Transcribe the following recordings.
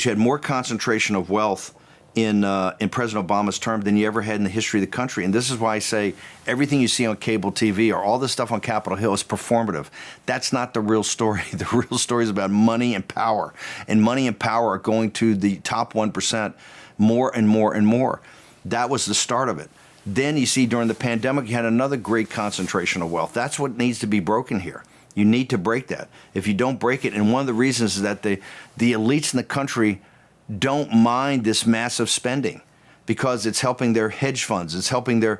you had more concentration of wealth in President Obama's term than you ever had in the history of the country. And this is why I say everything you see on cable TV or all this stuff on Capitol Hill is performative. That's not the real story. The real story is about money and power. And money and power are going to the top 1% more and more and more. That was the start of it. Then you see during the pandemic, you had another great concentration of wealth. That's what needs to be broken here. You need to break that. If you don't break it, and one of the reasons is that the elites in the country don't mind this massive spending because it's helping their hedge funds. It's helping their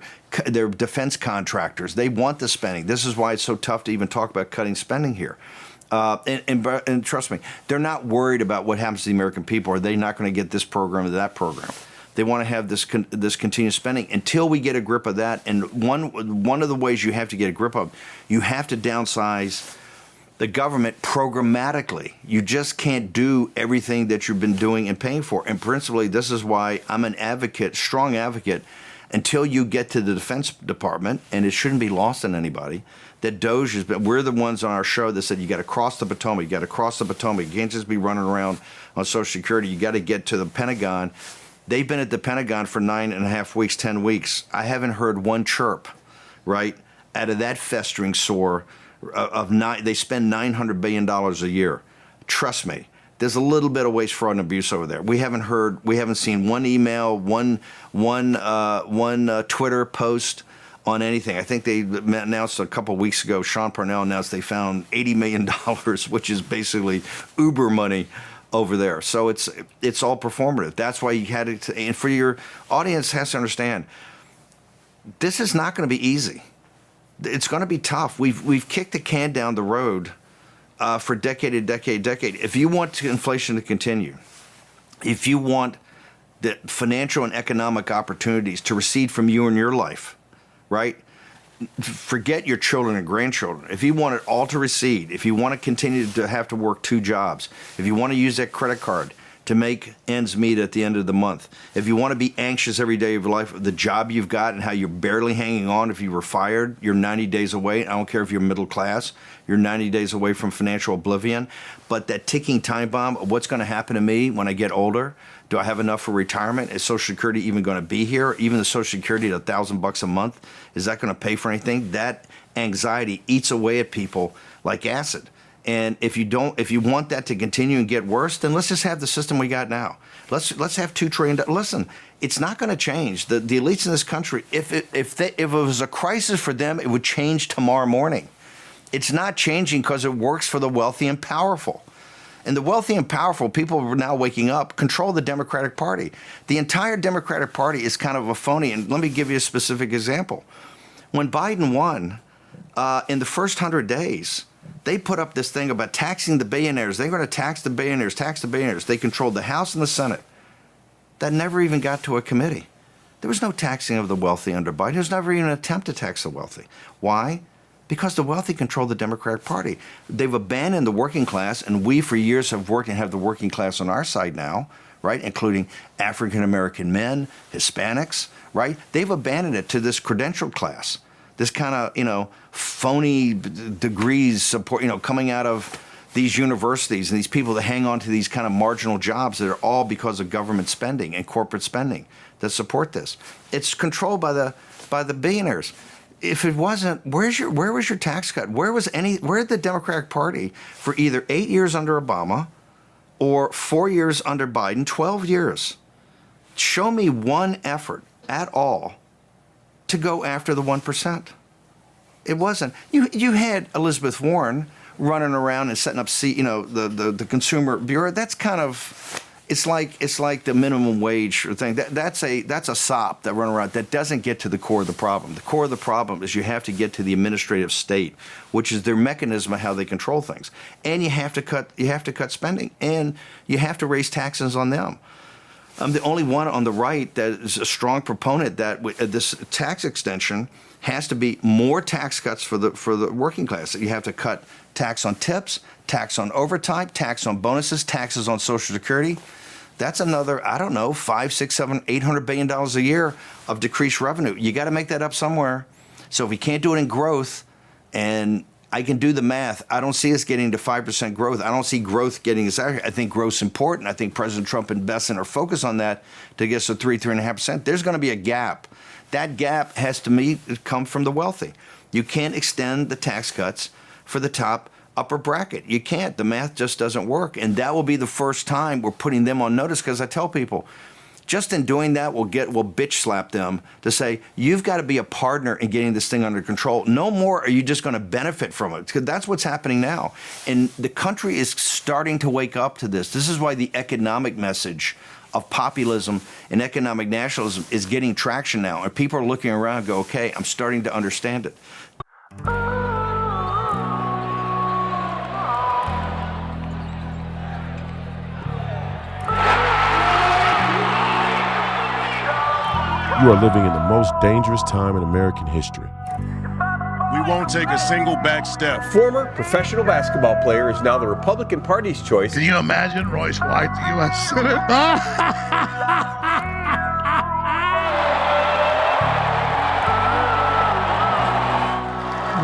defense contractors. They want the spending. This is why it's so tough to even talk about cutting spending here. And trust me, they're not worried about what happens to the American people. Are they not going to get this program or that program? They want to have this continuous spending until we get a grip of that. And one of the ways you have to get a grip of, you have to downsize the government programmatically. You just can't do everything that you've been doing and paying for. And principally, this is why I'm an advocate, strong advocate, until you get to the Defense Department, and it shouldn't be lost on anybody, that DOGE has been, we're the ones on our show that said you got to cross the Potomac, you got to cross the Potomac. You can't just be running around on Social Security. You got to get to the Pentagon. They've been at the Pentagon for 9.5 weeks, 10 weeks. I haven't heard one chirp, right, out of that festering sore of nine. They spend $900 billion a year. Trust me, there's a little bit of waste, fraud, and abuse over there. We haven't seen one email, one Twitter post on anything. I think they announced a couple of weeks ago, Sean Parnell announced they found $80 million, which is basically Uber money over there. So it's all performative. That's why you had it. And for your audience has to understand, this is not going to be easy. It's going to be tough. We've kicked the can down the road for decade. If you want inflation to continue, if you want the financial and economic opportunities to recede from you in your life, right? Forget your children and grandchildren. If you want it all to recede, if you want to continue to have to work 2 jobs, if you want to use that credit card to make ends meet at the end of the month, if you want to be anxious every day of your life, the job you've got and how you're barely hanging on, if you were fired, you're 90 days away. I don't care if you're middle class, you're 90 days away from financial oblivion. But that ticking time bomb of what's going to happen to me when I get older, do I have enough for retirement? Is Social Security even going to be here? Even the Social Security at $1,000 a month, is that going to pay for anything? That anxiety eats away at people like acid. And if you want that to continue and get worse, then let's just have the system we got now. Let's have $2 trillion. Listen, it's not going to change. The elites in this country, if it was a crisis for them, it would change tomorrow morning. It's not changing because it works for the wealthy and powerful. And the wealthy and powerful, people are now waking up, control the Democratic Party. The entire Democratic Party is kind of a phony. And let me give you a specific example. When Biden won, in the first 100 days, they put up this thing about taxing the billionaires. They're going to tax the billionaires, tax the billionaires. They controlled the House and the Senate. That never even got to a committee. There was no taxing of the wealthy under Biden. There was never even an attempt to tax the wealthy. Why? Because the wealthy control the Democratic Party. They've abandoned the working class, and we for years have worked and have the working class on our side now, right, including African-American men, Hispanics, right? They've abandoned it to this credentialed class, this kind of, phony degrees support, coming out of these universities and these people that hang on to these kind of marginal jobs that are all because of government spending and corporate spending that support this. It's controlled by the billionaires. If it wasn't, where was your tax cut? Where the Democratic Party for either 8 years under Obama or 4 years under Biden, 12 years? Show me one effort at all to go after the 1%. It wasn't. You had Elizabeth Warren running around and setting up, the Consumer Bureau. That's kind of, it's like the minimum wage thing. That's a sop that run around that doesn't get to the core of the problem. The core of the problem is you have to get to the administrative state, which is their mechanism of how they control things, and you have to cut spending, and you have to raise taxes on them. I'm the only one on the right that is a strong proponent that this tax extension has to be more tax cuts for the working class. You have to cut tax on tips, tax on overtime, tax on bonuses, taxes on Social Security. That's another, I don't know, $500, $600, $700, $800 billion a year of decreased revenue. You got to make that up somewhere. So if we can't do it in growth, and I can do the math. I don't see us getting to 5% growth. I don't see growth getting us out. I think growth's important. I think President Trump invests in or focus on that to get us to 3.5%. There's going to be a gap. That gap has to come from the wealthy. You can't extend the tax cuts for the top upper bracket. You can't. The math just doesn't work. And that will be the first time we're putting them on notice, because I tell people, just in doing that, we'll bitch slap them to say, you've got to be a partner in getting this thing under control. No more are you just going to benefit from it, because that's what's happening now. And the country is starting to wake up to this. This is why the economic message of populism and economic nationalism is getting traction now. And people are looking around and go, okay, I'm starting to understand it. You are living in the most dangerous time in American history. We won't take a single back step. A former professional basketball player is now the Republican Party's choice. Can you imagine Royce White, the U.S. Senator?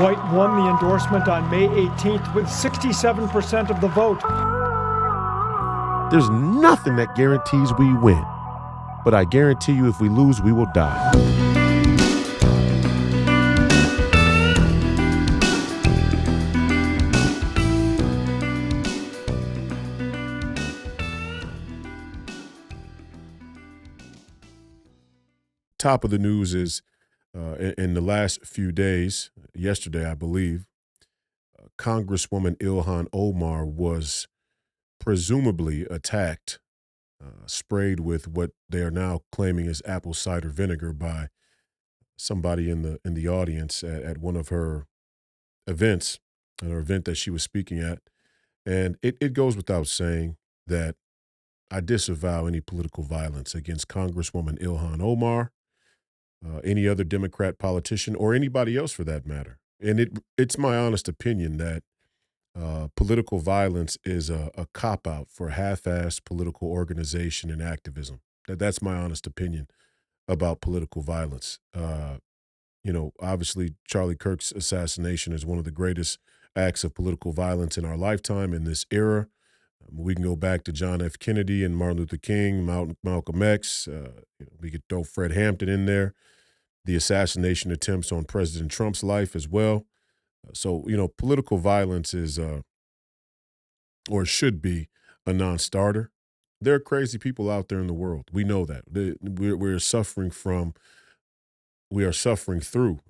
White won the endorsement on May 18th with 67% of the vote. There's nothing that guarantees we win. But I guarantee you, if we lose, we will die. Top of the news is, in the last few days, yesterday, I believe, Congresswoman Ilhan Omar was presumably attacked, sprayed with what they are now claiming is apple cider vinegar by somebody in the audience at one of her events, an event that she was speaking at. And it goes without saying that I disavow any political violence against Congresswoman Ilhan Omar, any other Democrat politician, or anybody else for that matter. And it's my honest opinion that political violence is a cop-out for half-assed political organization and activism. That's my honest opinion about political violence. Obviously, Charlie Kirk's assassination is one of the greatest acts of political violence in our lifetime in this era. We can go back to John F. Kennedy and Martin Luther King, Malcolm X. We could throw Fred Hampton in there. The assassination attempts on President Trump's life as well. So, political violence is, or should be, a non-starter. There are crazy people out there in the world. We know that. We're suffering through,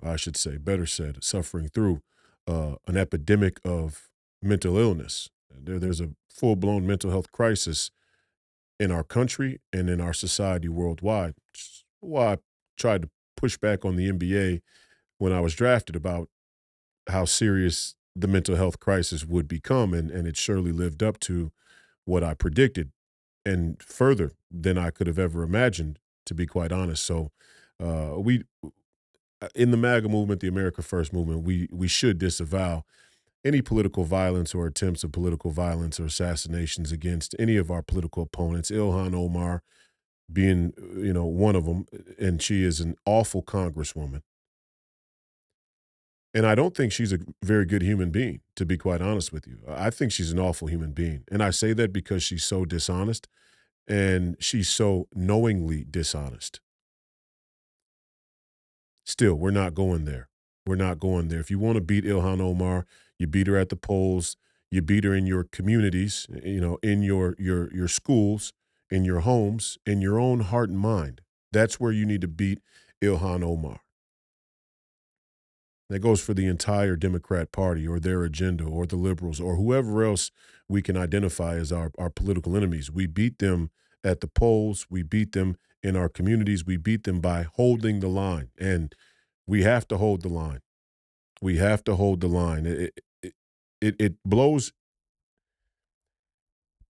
I should say, better said, suffering through an epidemic of mental illness. There's a full-blown mental health crisis in our country and in our society worldwide. Which is why I tried to push back on the NBA when I was drafted about how serious the mental health crisis would become, and it surely lived up to what I predicted, and further than I could have ever imagined, to be quite honest. So we, in the MAGA movement, the America First movement, we should disavow any political violence or attempts of political violence or assassinations against any of our political opponents, Ilhan Omar being, one of them, and she is an awful congresswoman. And I don't think she's a very good human being, to be quite honest with you. I think she's an awful human being. And I say that because she's so dishonest, and she's so knowingly dishonest. Still, we're not going there. We're not going there. If you want to beat Ilhan Omar, you beat her at the polls, you beat her in your communities, in your schools, in your homes, in your own heart and mind. That's where you need to beat Ilhan Omar. That goes for the entire Democrat Party or their agenda or the liberals or whoever else we can identify as our political enemies. We beat them at the polls. We beat them in our communities. We beat them by holding the line. And we have to hold the line. We have to hold the line. It blows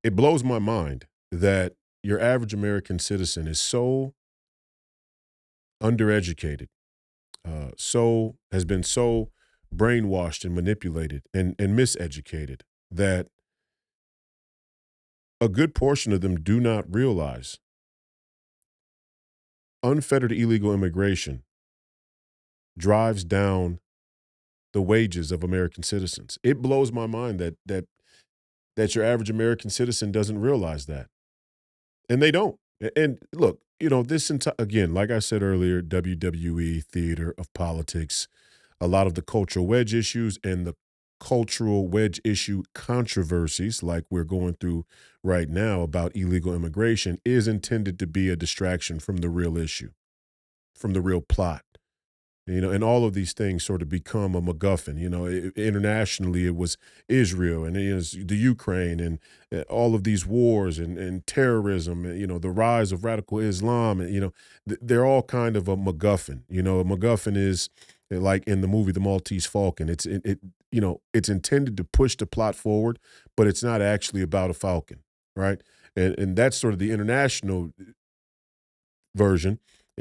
my mind that your average American citizen is so undereducated, has been so brainwashed and manipulated and miseducated that a good portion of them do not realize unfettered illegal immigration drives down the wages of American citizens. It blows my mind that your average American citizen doesn't realize that. And they don't. And look, this again, like I said earlier, WWE, theater of politics, a lot of the cultural wedge issues and the cultural wedge issue controversies like we're going through right now about illegal immigration is intended to be a distraction from the real issue, from the real plot. And all of these things sort of become a MacGuffin. Internationally, it was Israel and it was the Ukraine and all of these wars and terrorism, the rise of radical Islam. And, they're all kind of a MacGuffin. A MacGuffin is like in the movie The Maltese Falcon. It's intended to push the plot forward, but it's not actually about a falcon, right? And that's sort of the international version.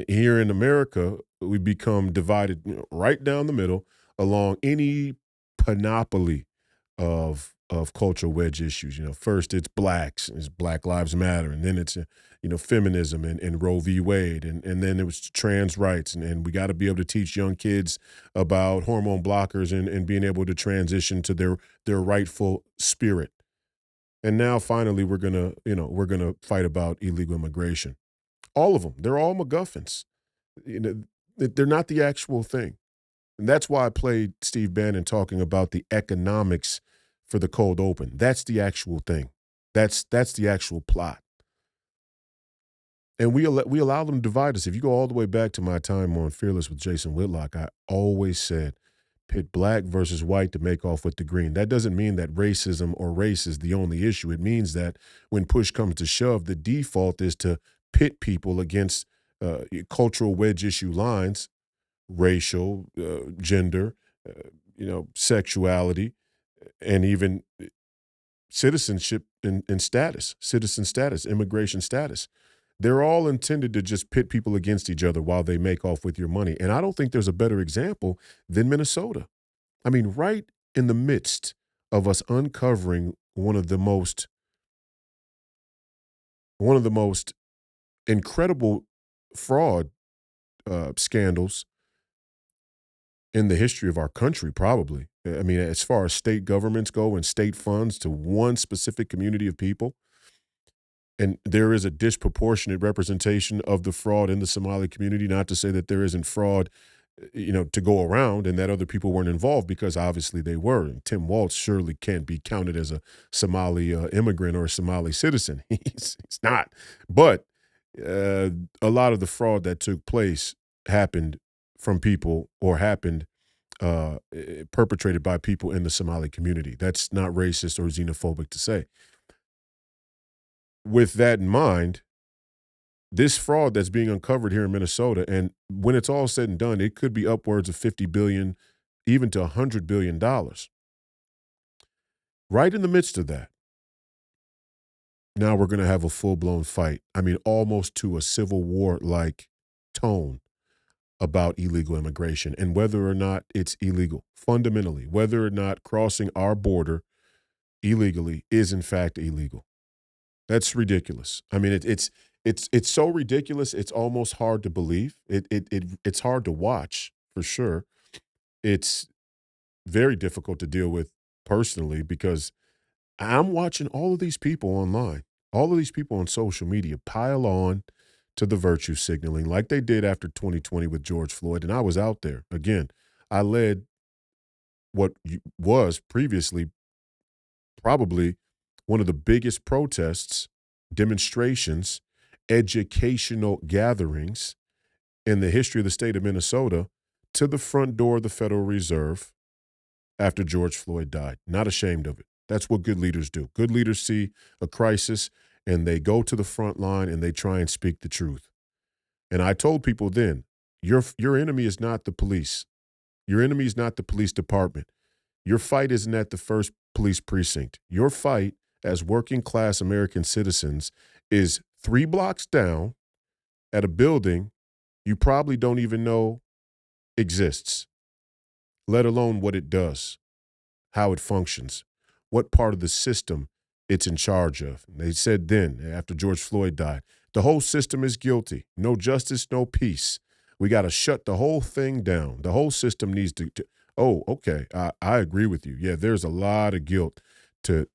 Here in America, we become divided right down the middle along any panoply of cultural wedge issues. First it's blacks, it's Black Lives Matter, and then it's feminism and Roe v. Wade, and then it was trans rights, and we got to be able to teach young kids about hormone blockers and being able to transition to their rightful spirit. And now finally we're gonna fight about illegal immigration. All of them. They're all MacGuffins. They're not the actual thing. And that's why I played Steve Bannon talking about the economics for the cold open. That's the actual thing. That's the actual plot. And we allow them to divide us. If you go all the way back to my time on Fearless with Jason Whitlock, I always said pit black versus white to make off with the green. That doesn't mean that racism or race is the only issue. It means that when push comes to shove, the default is to pit people against cultural wedge issue lines, racial, gender, sexuality, and even citizenship and status, citizen status, immigration status. They're all intended to just pit people against each other while they make off with your money. And I don't think there's a better example than Minnesota. I mean, right in the midst of us uncovering one of the most incredible fraud scandals in the history of our country, probably. I mean, as far as state governments go and state funds to one specific community of people, and there is a disproportionate representation of the fraud in the Somali community, not to say that there isn't fraud, to go around and that other people weren't involved, because obviously they were. And Tim Walz surely can't be counted as a Somali immigrant or a Somali citizen. He's not. But a lot of the fraud that took place happened from people or happened perpetrated by people in the Somali community. That's not racist or xenophobic to say. With that in mind, this fraud that's being uncovered here in Minnesota, and when it's all said and done, it could be upwards of $50 billion, even to $100 billion. Right in the midst of that, now we're going to have a full-blown fight. I mean, almost to a Civil War-like tone about illegal immigration and whether or not it's illegal. Fundamentally, whether or not crossing our border illegally is in fact illegal. That's ridiculous. I mean, it's so ridiculous. It's almost hard to believe. It's hard to watch for sure. It's very difficult to deal with personally because I'm watching all of these people online, all of these people on social media pile on to the virtue signaling like they did after 2020 with George Floyd. And I was out there. Again, I led what was previously probably one of the biggest protests, demonstrations, educational gatherings in the history of the state of Minnesota to the front door of the Federal Reserve after George Floyd died. Not ashamed of it. That's what good leaders do. Good leaders see a crisis and they go to the front line and they try and speak the truth. And I told people then, your enemy is not the police. Your enemy is not the police department. Your fight isn't at the first police precinct. Your fight as working class American citizens is 3 blocks down at a building you probably don't even know exists, let alone what it does, how it functions, what part of the system it's in charge of. And they said then, after George Floyd died, the whole system is guilty. No justice, no peace. We got to shut the whole thing down. The whole system needs to Oh, okay. I agree with you. Yeah, there's a lot of guilt to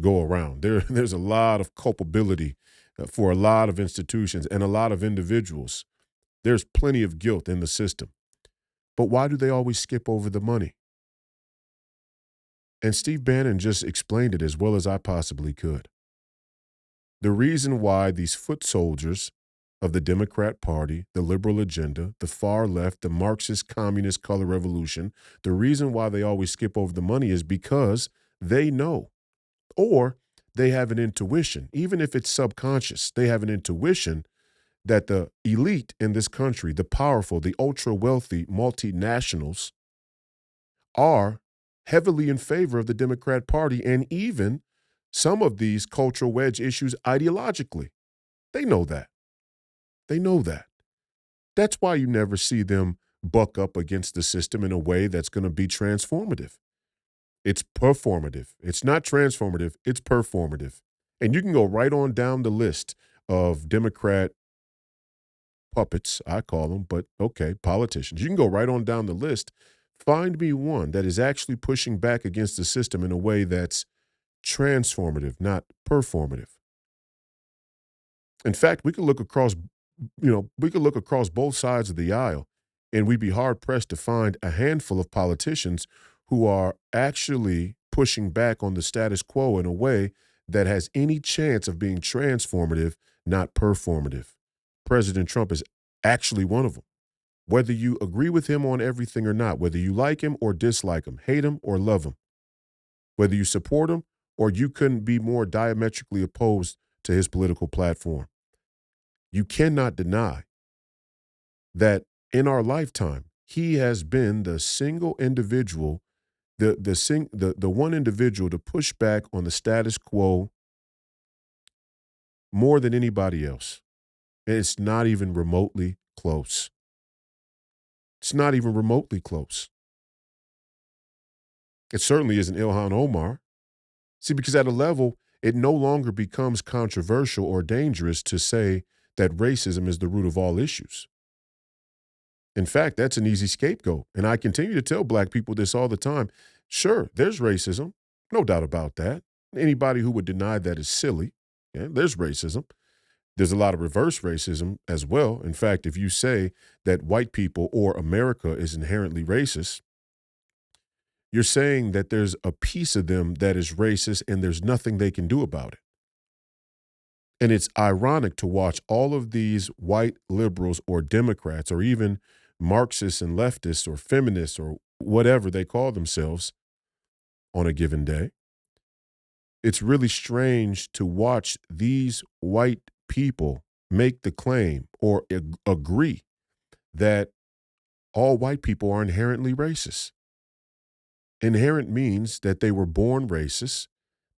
go around. There's a lot of culpability for a lot of institutions and a lot of individuals. There's plenty of guilt in the system. But why do they always skip over the money? And Steve Bannon just explained it as well as I possibly could. The reason why these foot soldiers of the Democrat Party, the liberal agenda, the far left, the Marxist communist color revolution, the reason why they always skip over the money is because they know, or they have an intuition, even if it's subconscious, they have an intuition that the elite in this country, the powerful, the ultra wealthy multinationals, are heavily in favor of the Democrat Party and even some of these cultural wedge issues ideologically. They know that. They know that. That's why you never see them buck up against the system in a way that's going to be transformative. It's performative. It's not transformative, it's performative. And you can go right on down the list of Democrat puppets, I call them, but okay, politicians. You can go right on down the list. Find me one that is actually pushing back against the system in a way that's transformative, not performative. In fact, we could look across both sides of the aisle, and we'd be hard pressed to find a handful of politicians who are actually pushing back on the status quo in a way that has any chance of being transformative, not performative. President Trump is actually one of them. Whether you agree with him on everything or not, whether you like him or dislike him, hate him or love him, whether you support him or you couldn't be more diametrically opposed to his political platform, you cannot deny that in our lifetime, he has been the single individual, the one individual to push back on the status quo more than anybody else. And it's not even remotely close. It's not even remotely close. It certainly isn't Ilhan Omar. See, because at a level, it no longer becomes controversial or dangerous to say that racism is the root of all issues. In fact, that's an easy scapegoat. And I continue to tell black people this all the time. Sure, there's racism. No doubt about that. Anybody who would deny that is silly. Yeah, there's racism. There's a lot of reverse racism as well. In fact, if you say that white people or America is inherently racist, you're saying that there's a piece of them that is racist and there's nothing they can do about it. And it's ironic to watch all of these white liberals or Democrats or even Marxists and leftists or feminists or whatever they call themselves on a given day. It's really strange to watch these white people make the claim or agree that all white people are inherently racist. Inherent means that they were born racist.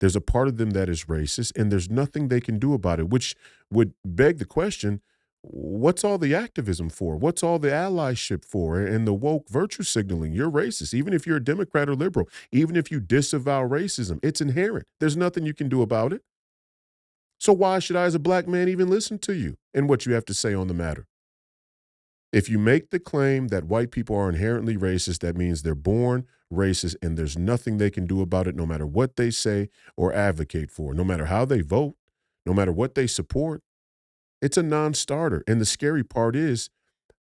There's a part of them that is racist, and there's nothing they can do about it, which would beg the question, what's all the activism for? What's all the allyship for and the woke virtue signaling? You're racist, even if you're a Democrat or liberal, even if you disavow racism, it's inherent. There's nothing you can do about it. So why should I, as a black man, even listen to you and what you have to say on the matter? If you make the claim that white people are inherently racist, that means they're born racist and there's nothing they can do about it, no matter what they say or advocate for, no matter how they vote, no matter what they support. It's a non-starter. And the scary part is,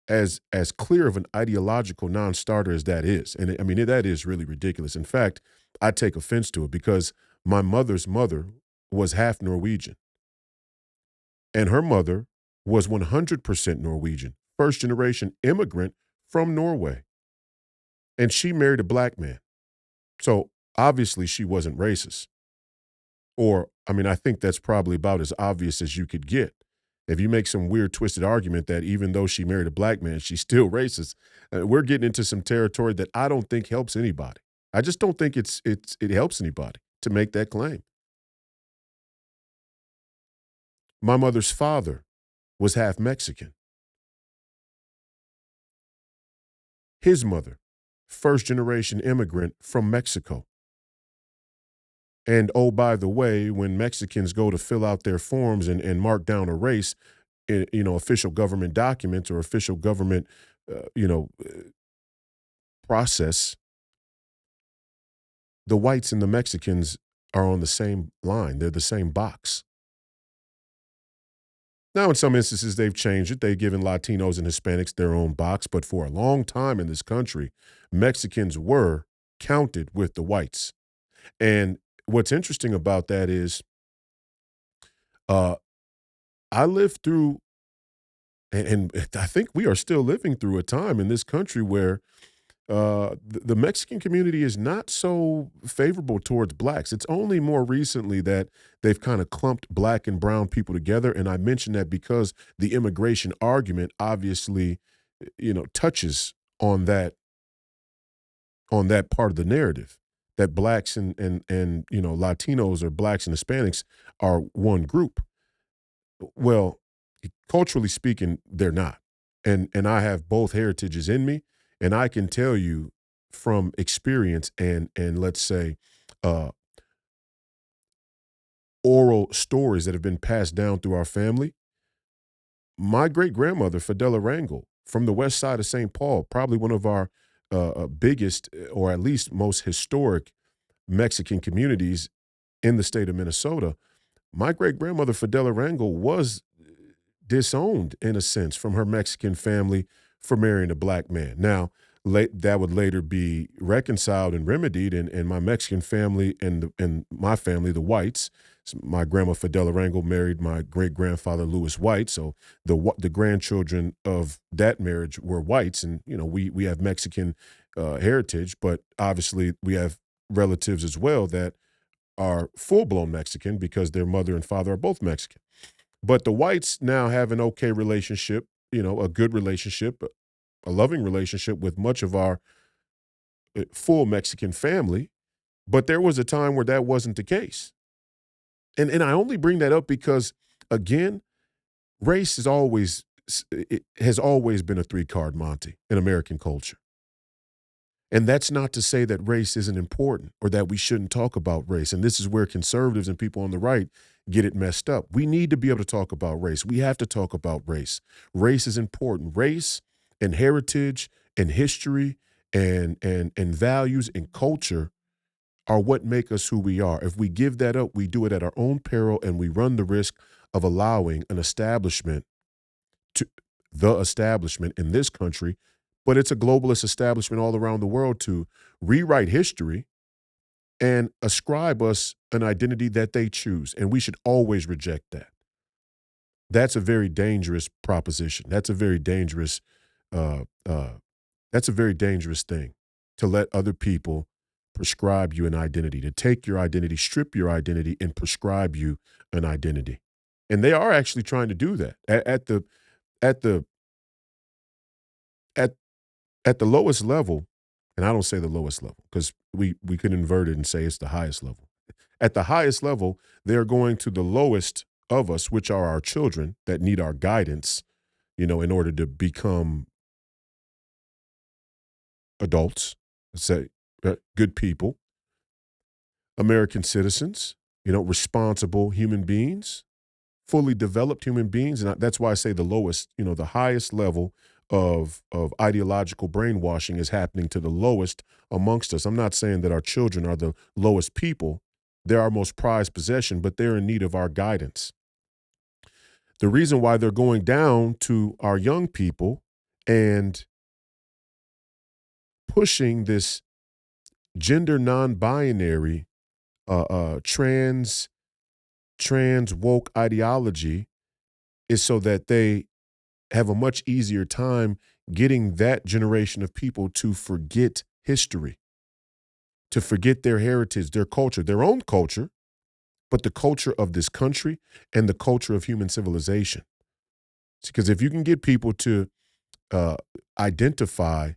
as clear of an ideological non-starter as that is, and I mean, that is really ridiculous. In fact, I take offense to it because my mother's mother was half Norwegian. And her mother was 100% Norwegian, first-generation immigrant from Norway. And she married a black man. So obviously she wasn't racist. Or, I mean, I think that's probably about as obvious as you could get. If you make some weird, twisted argument that even though she married a black man, she's still racist, we're getting into some territory that I don't think helps anybody. I just don't think it helps anybody to make that claim. My mother's father was half Mexican. His mother, first-generation immigrant from Mexico. And oh, by the way, when Mexicans go to fill out their forms and mark down a race, official government documents or official government, process, the whites and the Mexicans are on the same line. They're the same box. Now, in some instances, they've changed it. They've given Latinos and Hispanics their own box. But for a long time in this country, Mexicans were counted with the whites. And what's interesting about that is uh, I lived through, and I think we are still living through a time in this country where the Mexican community is not so favorable towards blacks. It's only more recently that they've kind of clumped black and brown people together. And I mention that because the immigration argument obviously, touches on that part of the narrative that blacks and Latinos or blacks and Hispanics are one group. Well, culturally speaking, they're not. And I have both heritages in me, and I can tell you from experience and let's say uh, oral stories that have been passed down through our family. My great grandmother, Fidela Rangel, from the west side of St. Paul, probably one of our biggest or at least most historic Mexican communities in the state of Minnesota. My great grandmother, Fidela Rangel, was disowned in a sense from her Mexican family for marrying a black man. Now, that would later be reconciled and remedied, and my Mexican family and my family, the whites. My grandma Fidela Rangel married my great grandfather Louis White, so the grandchildren of that marriage were whites, and we have Mexican heritage, but obviously we have relatives as well that are full blown Mexican because their mother and father are both Mexican. But the whites now have an okay relationship, a good relationship, a loving relationship with much of our full Mexican family. But there was a time where that wasn't the case. And I only bring that up because, again, race it has always been a three-card Monte in American culture. And that's not to say that race isn't important or that we shouldn't talk about race. And this is where conservatives and people on the right get it messed up. We need to be able to talk about race. We have to talk about race. Race is important. Race and heritage and history and values and culture are what make us who we are. If we give that up, we do it at our own peril, and we run the risk of allowing an establishment the establishment in this country, but it's a globalist establishment all around the world, to rewrite history and ascribe us an identity that they choose. And we should always reject that. That's a very dangerous proposition. That's a very dangerous thing, to let other people prescribe you an identity, to take your identity, strip your identity, and prescribe you an identity. And they are actually trying to do that at the at the at at the lowest level. And I don't say the lowest level because we could invert it and say it's the highest level. At the highest level, they're going to the lowest of us, which are our children that need our guidance, in order to become adults, let's say good people, American citizens, responsible human beings, fully developed human beings. And that's why I say the lowest, the highest level of ideological brainwashing is happening to the lowest amongst us. I'm not saying that our children are the lowest people. They're our most prized possession, but they're in need of our guidance. The reason why they're going down to our young people and pushing this gender non-binary, trans woke ideology is so that they have a much easier time getting that generation of people to forget history, to forget their heritage, their culture, their own culture, but the culture of this country and the culture of human civilization. Because if you can get people to identify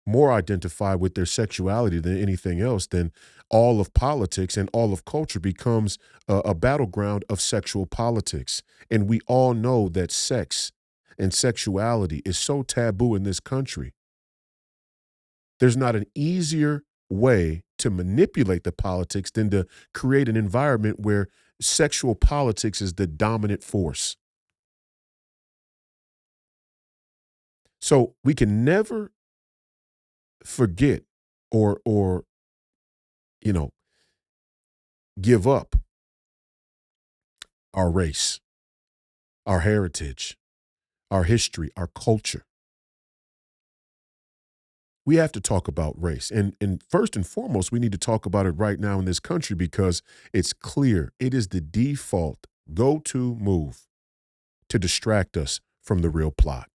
with their sexuality than anything else, then all of politics and all of culture becomes a battleground of sexual politics. And we all know that sex and sexuality is so taboo in this country. There's not an easier way to manipulate the politics than to create an environment where sexual politics is the dominant force. So we can never forget or you know give up our race, our heritage, our history, our culture. We have to talk about race. And first and foremost, we need to talk about it right now in this country because it's clear it is the default go-to move to distract us from the real plot.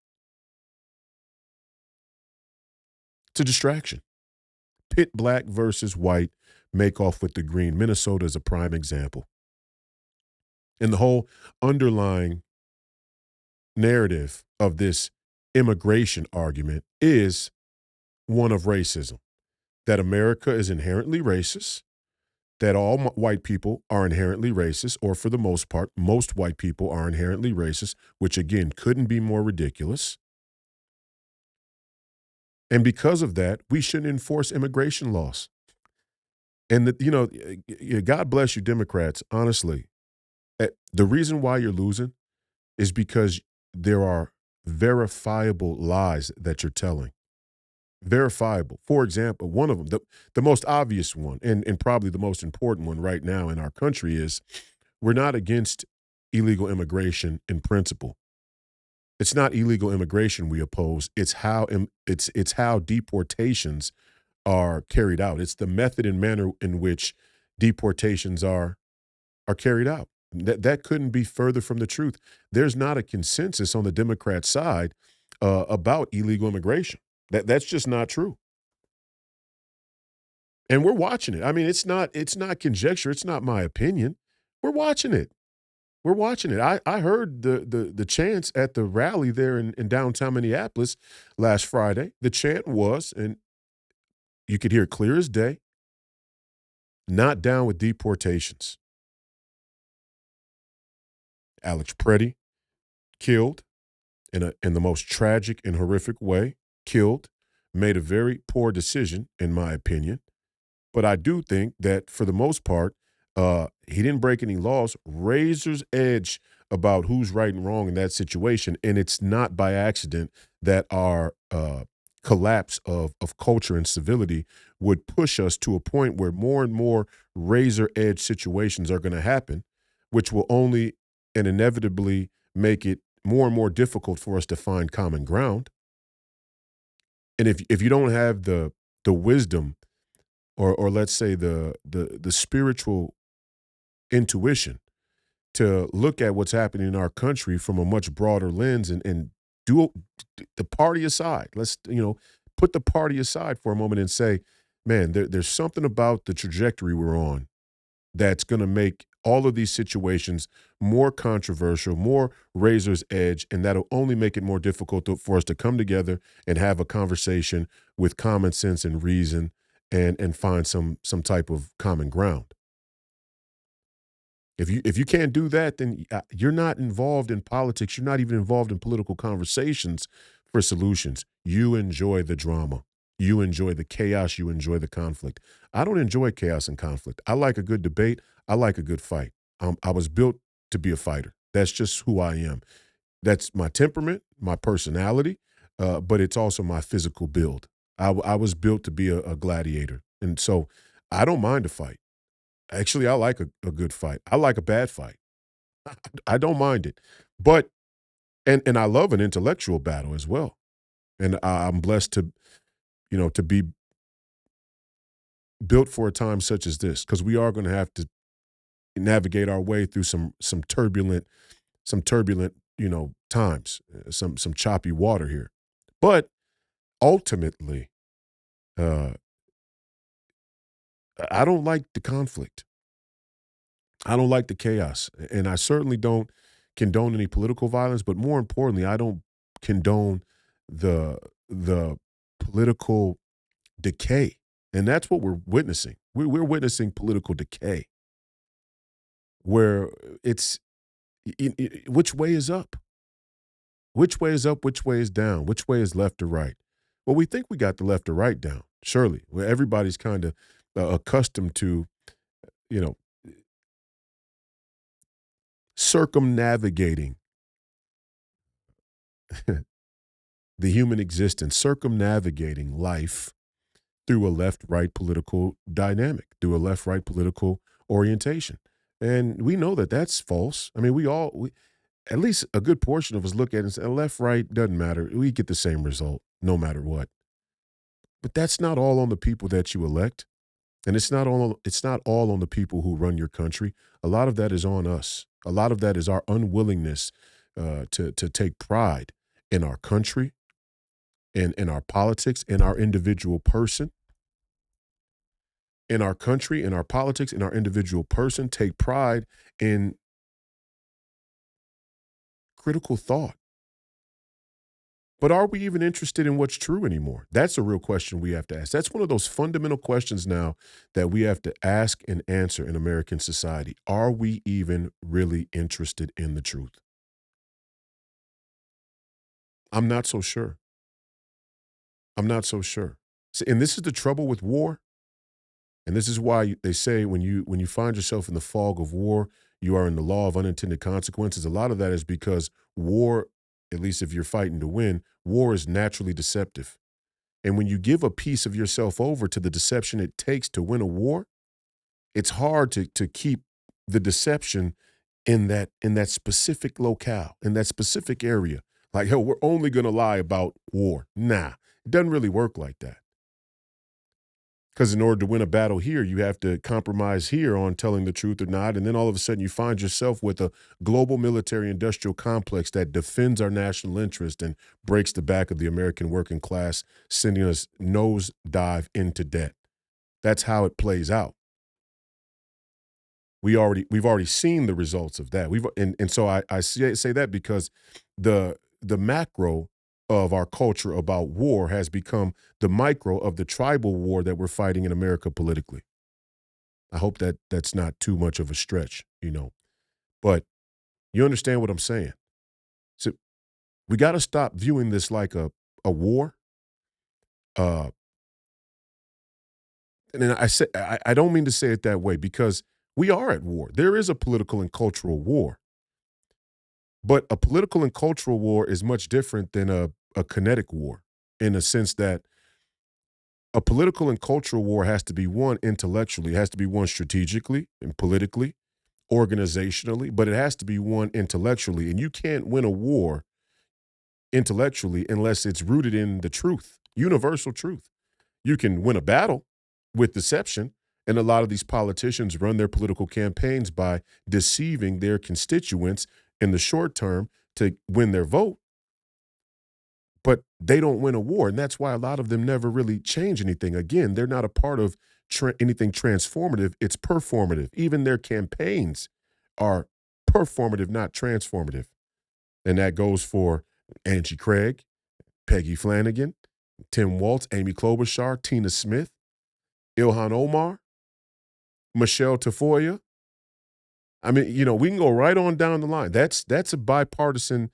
It's a distraction. Pit black versus white, make off with the green. Minnesota is a prime example. And the whole underlying narrative of this immigration argument is one of racism, that America is inherently racist, that all white people are inherently racist, or for the most part, most white people are inherently racist, which again couldn't be more ridiculous. And because of that, we shouldn't enforce immigration laws. And, God bless you, Democrats, honestly. The reason why you're losing is because there are verifiable lies that you're telling. Verifiable. For example, one of them, the most obvious one, and probably the most important one right now in our country is we're not against illegal immigration in principle. It's not illegal immigration we oppose. It's how deportations are carried out. It's the method and manner in which deportations are carried out. That couldn't be further from the truth. There's not a consensus on the Democrat side about illegal immigration. That's just not true. And we're watching it. I mean, it's not conjecture. It's not my opinion. We're watching it. We're watching it. I heard the chants at the rally there in downtown Minneapolis last Friday. The chant was, and you could hear it clear as day, not down with deportations. Alex Preddy killed in the most tragic and horrific way, killed, made a very poor decision, in my opinion. But I do think that for the most part, he didn't break any laws. Razor's edge about who's right and wrong in that situation. And it's not by accident that our collapse of culture and civility would push us to a point where more and more razor edge situations are going to happen, which will only and inevitably make it more and more difficult for us to find common ground. And if you don't have the wisdom or let's say the spiritual intuition to look at what's happening in our country from a much broader lens and do the party aside. Let's, put the party aside for a moment and say, man, there's something about the trajectory we're on that's going to make all of these situations more controversial, more razor's edge, and that'll only make it more difficult for us to come together and have a conversation with common sense and reason and find some type of common ground. If you can't do that, then you're not involved in politics. You're not even involved in political conversations for solutions. You enjoy the drama. You enjoy the chaos. You enjoy the conflict. I don't enjoy chaos and conflict. I like a good debate. I like a good fight. I was built to be a fighter. That's just who I am. That's my temperament, my personality, but it's also my physical build. I was built to be a gladiator. And so I don't mind a fight. Actually, I like a good fight. I like a bad fight. I don't mind it. But and I love an intellectual battle as well. And I'm blessed to be built for a time such as this, because we are going to have to navigate our way through some turbulent times, some choppy water here. But ultimately, I don't like the conflict. I don't like the chaos, and I certainly don't condone any political violence. But more importantly, I don't condone the political decay, and that's what we're witnessing. We're witnessing political decay, where it's which way is up, which way is up, which way is down, which way is left or right. Well, we think we got the left or right down, surely. Where everybody's kind of accustomed to, you know, circumnavigating the human existence, circumnavigating life through a left-right political dynamic, through a left-right political orientation. And we know that that's false. I mean, at least a good portion of us look at it and say, left-right doesn't matter. We get the same result no matter what. But that's not all on the people that you elect. And it's not all on the people who run your country. A lot of that is on us. A lot of that is our unwillingness to take pride in our country, in our politics, in our individual person. In our country, in our politics, in our individual person, take pride in critical thought. But are we even interested in what's true anymore? That's a real question we have to ask. That's one of those fundamental questions now that we have to ask and answer in American society. Are we even really interested in the truth? I'm not so sure. I'm not so sure. And this is the trouble with war. And this is why they say when you find yourself in the fog of war, you are in the law of unintended consequences. A lot of that is because war, at least if you're fighting to win, war is naturally deceptive. And when you give a piece of yourself over to the deception it takes to win a war, it's hard to keep the deception in that specific locale, in that specific area. Like, hell, we're only going to lie about war. Nah, it doesn't really work like that. Because in order to win a battle here, you have to compromise here on telling the truth or not. And then all of a sudden you find yourself with a global military industrial complex that defends our national interest and breaks the back of the American working class, sending us nosedive into debt. That's how it plays out. We've already seen the results of that. So I say that because the macro of our culture about war has become the micro of the tribal war that we're fighting in America politically. I hope that that's not too much of a stretch, but you understand what I'm saying. So we got to stop viewing this like a war. And then I don't mean to say it that way because we are at war. There is a political and cultural war. But a political and cultural war is much different than a kinetic war in a sense that a political and cultural war has to be won intellectually. It has to be won strategically and politically, organizationally, but it has to be won intellectually. And you can't win a war intellectually unless it's rooted in the truth, universal truth. You can win a battle with deception, and a lot of these politicians run their political campaigns by deceiving their constituents in the short term to win their vote. But they don't win a war, and that's why a lot of them never really change anything. Again, they're not a part of anything transformative. It's performative. Even their campaigns are performative, not transformative. And that goes for Angie Craig, Peggy Flanagan, Tim Walz, Amy Klobuchar, Tina Smith, Ilhan Omar, Michelle Tafoya. I mean, we can go right on down the line. That's a bipartisan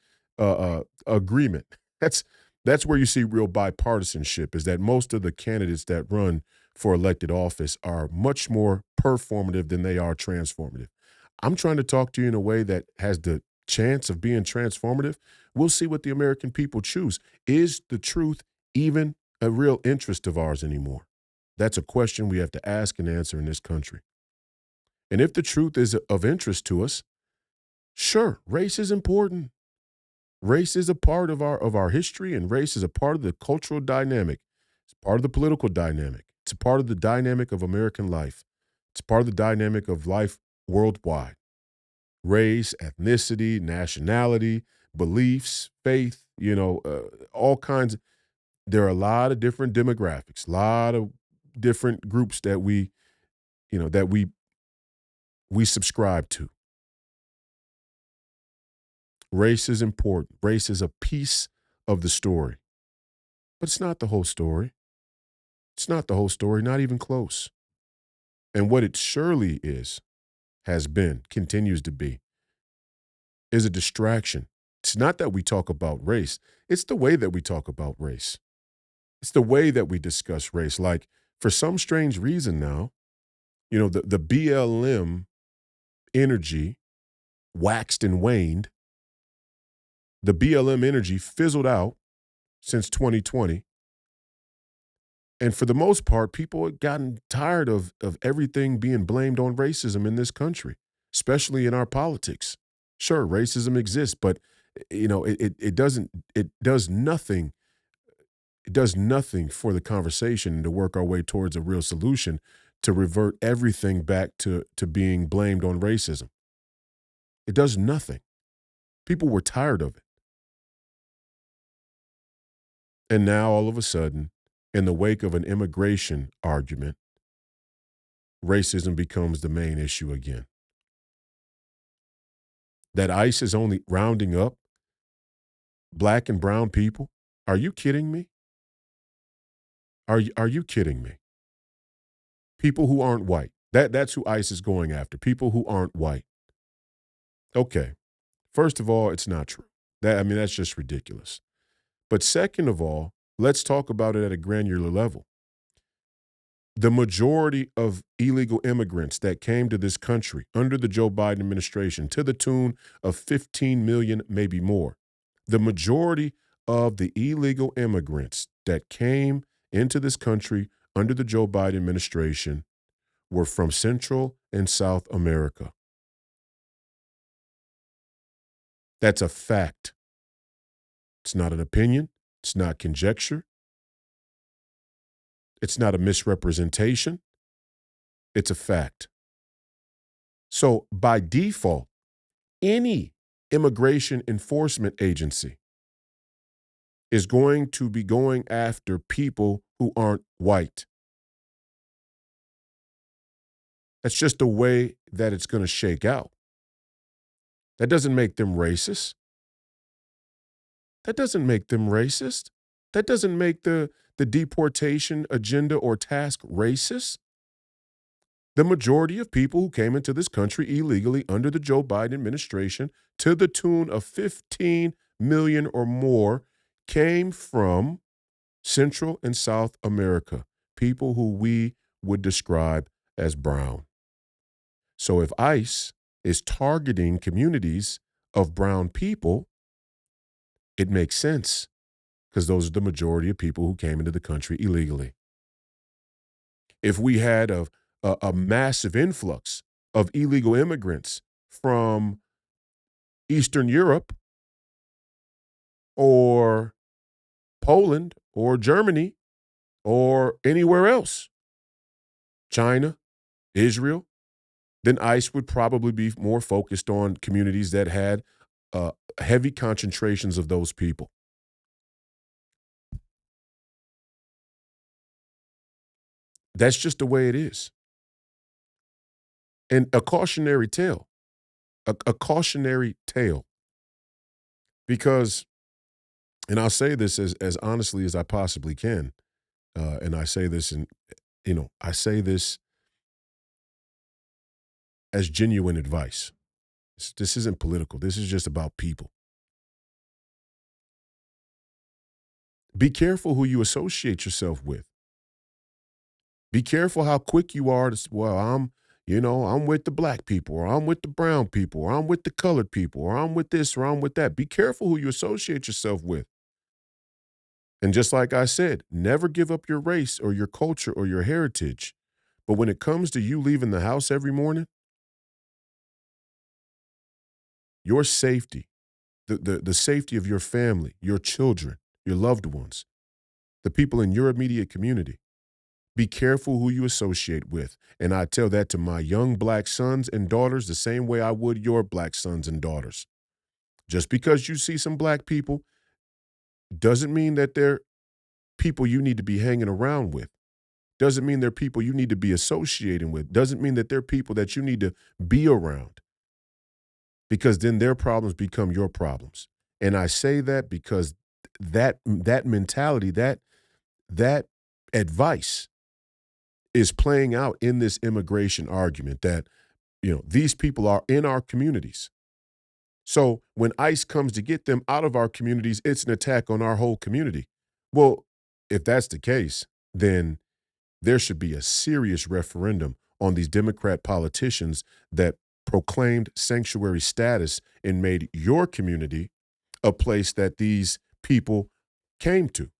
agreement. That's where you see real bipartisanship, is that most of the candidates that run for elected office are much more performative than they are transformative. I'm trying to talk to you in a way that has the chance of being transformative. We'll see what the American people choose. Is the truth even a real interest of ours anymore? That's a question we have to ask and answer in this country. And if the truth is of interest to us, sure, race is important. Race is a part of our history, and race is a part of the cultural dynamic. It's part of the political dynamic. It's a part of the dynamic of American life. It's part of the dynamic of life worldwide. Race, ethnicity, nationality, beliefs, faith, all kinds. There are a lot of different demographics, a lot of different groups that we subscribe to. Race is important. Race is a piece of the story. But it's not the whole story. It's not the whole story, not even close. And what it surely has been, continues to be, is a distraction. It's not that we talk about race. It's the way that we talk about race. It's the way that we discuss race. Like, for some strange reason now, the BLM energy waxed and waned. The BLM energy fizzled out since 2020. And for the most part, people have gotten tired of everything being blamed on racism in this country, especially in our politics. Sure, racism exists, but it doesn't it does nothing it does nothing for the conversation and to work our way towards a real solution to revert everything back to being blamed on racism. It does nothing. People were tired of it. And now all of a sudden, in the wake of an immigration argument, racism becomes the main issue again. That ICE is only rounding up black and brown people? Are you kidding me? Are you kidding me? People who aren't white. That's who ICE is going after. People who aren't white. Okay. First of all, it's not true. That's just ridiculous. But second of all, let's talk about it at a granular level. The majority of illegal immigrants that came to this country under the Joe Biden administration, to the tune of 15 million, maybe more, the majority of the illegal immigrants that came into this country under the Joe Biden administration were from Central and South America. That's a fact. It's not an opinion. It's not conjecture. It's not a misrepresentation. It's a fact. So by default, any immigration enforcement agency is going to be going after people who aren't white. That's just the way that it's going to shake out. That doesn't make them racist. That doesn't make them racist. That doesn't make the deportation agenda or task racist. The majority of people who came into this country illegally under the Joe Biden administration, to the tune of 15 million or more, came from Central and South America, people who we would describe as brown. So if ICE is targeting communities of brown people, it makes sense because those are the majority of people who came into the country illegally. If we had a massive influx of illegal immigrants from Eastern Europe or Poland or Germany or anywhere else, China, Israel, then ICE would probably be more focused on communities that had heavy concentrations of those people. That's just the way it is. And a cautionary tale, a cautionary tale, because, and I'll say this as honestly as I possibly can, and I say this I say this as genuine advice. This isn't political. This is just about people. Be careful who you associate yourself with. Be careful how quick you are to say, well, I'm with the black people, or I'm with the brown people, or I'm with the colored people, or I'm with this, or I'm with that. Be careful who you associate yourself with. And just like I said, never give up your race or your culture or your heritage. But when it comes to you leaving the house every morning, your safety, the safety of your family, your children, your loved ones, the people in your immediate community, be careful who you associate with. And I tell that to my young black sons and daughters the same way I would your black sons and daughters. Just because you see some black people doesn't mean that they're people you need to be hanging around with. Doesn't mean they're people you need to be associating with. Doesn't mean that they're people that you need to be around. Because then their problems become your problems. And I say that because that mentality, that advice is playing out in this immigration argument that, these people are in our communities. So when ICE comes to get them out of our communities, it's an attack on our whole community. Well, if that's the case, then there should be a serious referendum on these Democrat politicians that proclaimed sanctuary status and made your community a place that these people came to.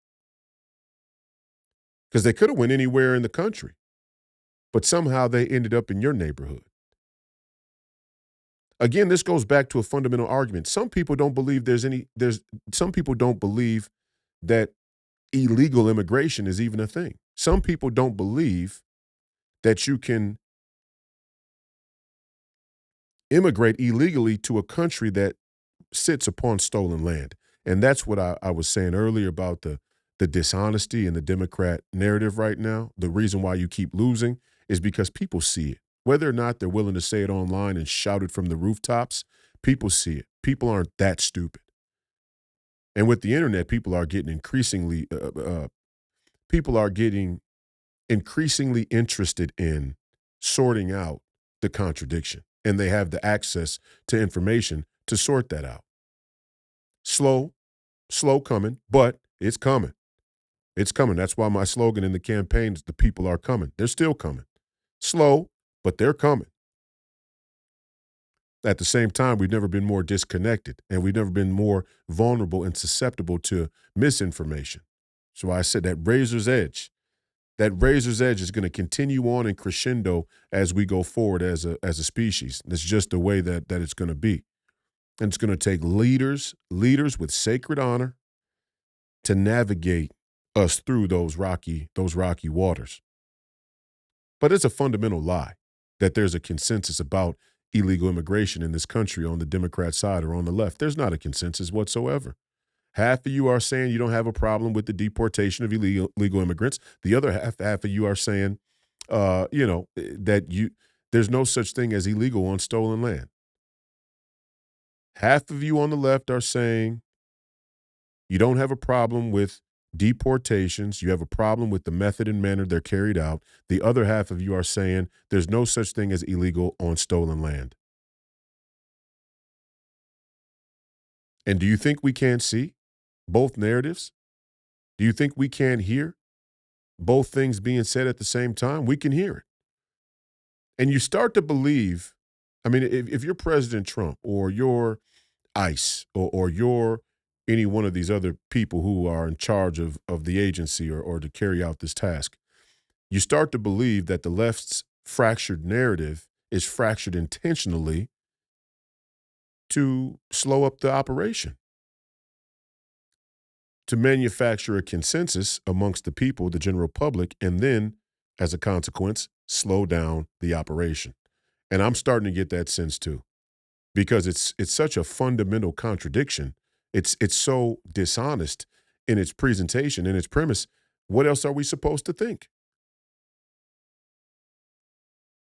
because they could have went anywhere in the country, but somehow they ended up in your neighborhood. Again, this goes back to a fundamental argument. Some people don't believe some people don't believe that illegal immigration is even a thing. Some people don't believe that you can immigrate illegally to a country that sits upon stolen land. And that's what I was saying earlier about the dishonesty in the Democrat narrative right now. The reason why you keep losing is because people see it. Whether or not they're willing to say it online and shout it from the rooftops, people see it. People aren't that stupid. And with the internet, people are getting increasingly interested in sorting out the contradiction. And they have the access to information to sort that out. Slow coming, but it's coming. It's coming. That's why my slogan in the campaign is the people are coming. They're still coming. Slow, but they're coming. At the same time, we've never been more disconnected, and we've never been more vulnerable and susceptible to misinformation. So I said that razor's edge is going to continue on and crescendo as we go forward as a species. That's just the way that it's going to be. And it's going to take leaders with sacred honor to navigate us through those rocky waters. But it's a fundamental lie that there's a consensus about illegal immigration in this country on the Democrat side or on the left. There's not a consensus whatsoever. Half of you are saying you don't have a problem with the deportation of illegal immigrants. The other half of you are saying, there's no such thing as illegal on stolen land. Half of you on the left are saying you don't have a problem with deportations. You have a problem with the method and manner they're carried out. The other half of you are saying there's no such thing as illegal on stolen land. And do you think we can't see both narratives? Do you think we can't hear both things being said at the same time? We can hear it. And you start to believe, I mean, if you're President Trump or you're ICE or you're any one of these other people who are in charge of the agency or to carry out this task, you start to believe that the left's fractured narrative is fractured intentionally to slow up the operation, to manufacture a consensus amongst the people, the general public, and then, as a consequence, slow down the operation. And I'm starting to get that sense too, because it's such a fundamental contradiction. It's so dishonest in its presentation, in its premise. What else are we supposed to think?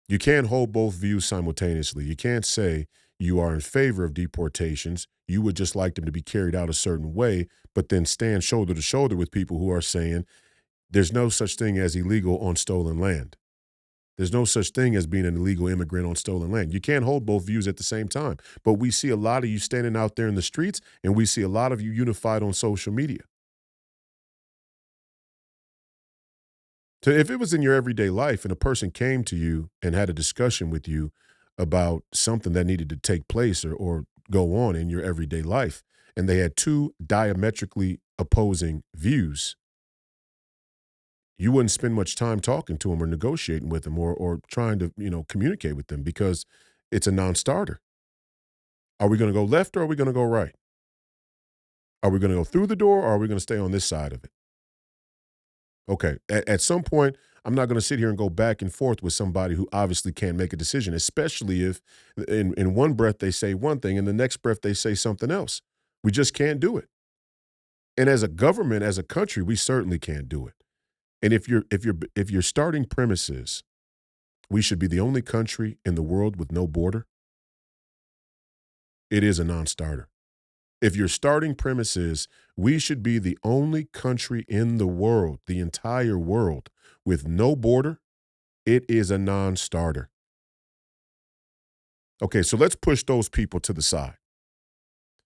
You can't hold both views simultaneously. You can't say you are in favor of deportations, you would just like them to be carried out a certain way, but then stand shoulder to shoulder with people who are saying there's no such thing as illegal on stolen land. There's no such thing as being an illegal immigrant on stolen land. You can't hold both views at the same time. But we see a lot of you standing out there in the streets, and we see a lot of you unified on social media. So if it was in your everyday life and a person came to you and had a discussion with you about something that needed to take place or go on in your everyday life, and they had two diametrically opposing views, you wouldn't spend much time talking to them or negotiating with them or trying to, communicate with them because it's a non-starter. Are we going to go left or are we going to go right? Are we going to go through the door or are we going to stay on this side of it? Okay, at some point, I'm not going to sit here and go back and forth with somebody who obviously can't make a decision, especially if in one breath they say one thing and the next breath they say something else. We just can't do it. And as a government, as a country, we certainly can't do it. And if your starting premise is we should be the only country in the world with no border, it is a non-starter. If your starting premise is we should be the only country in the world, the entire world, with no border, it is a non-starter. Okay, so let's push those people to the side.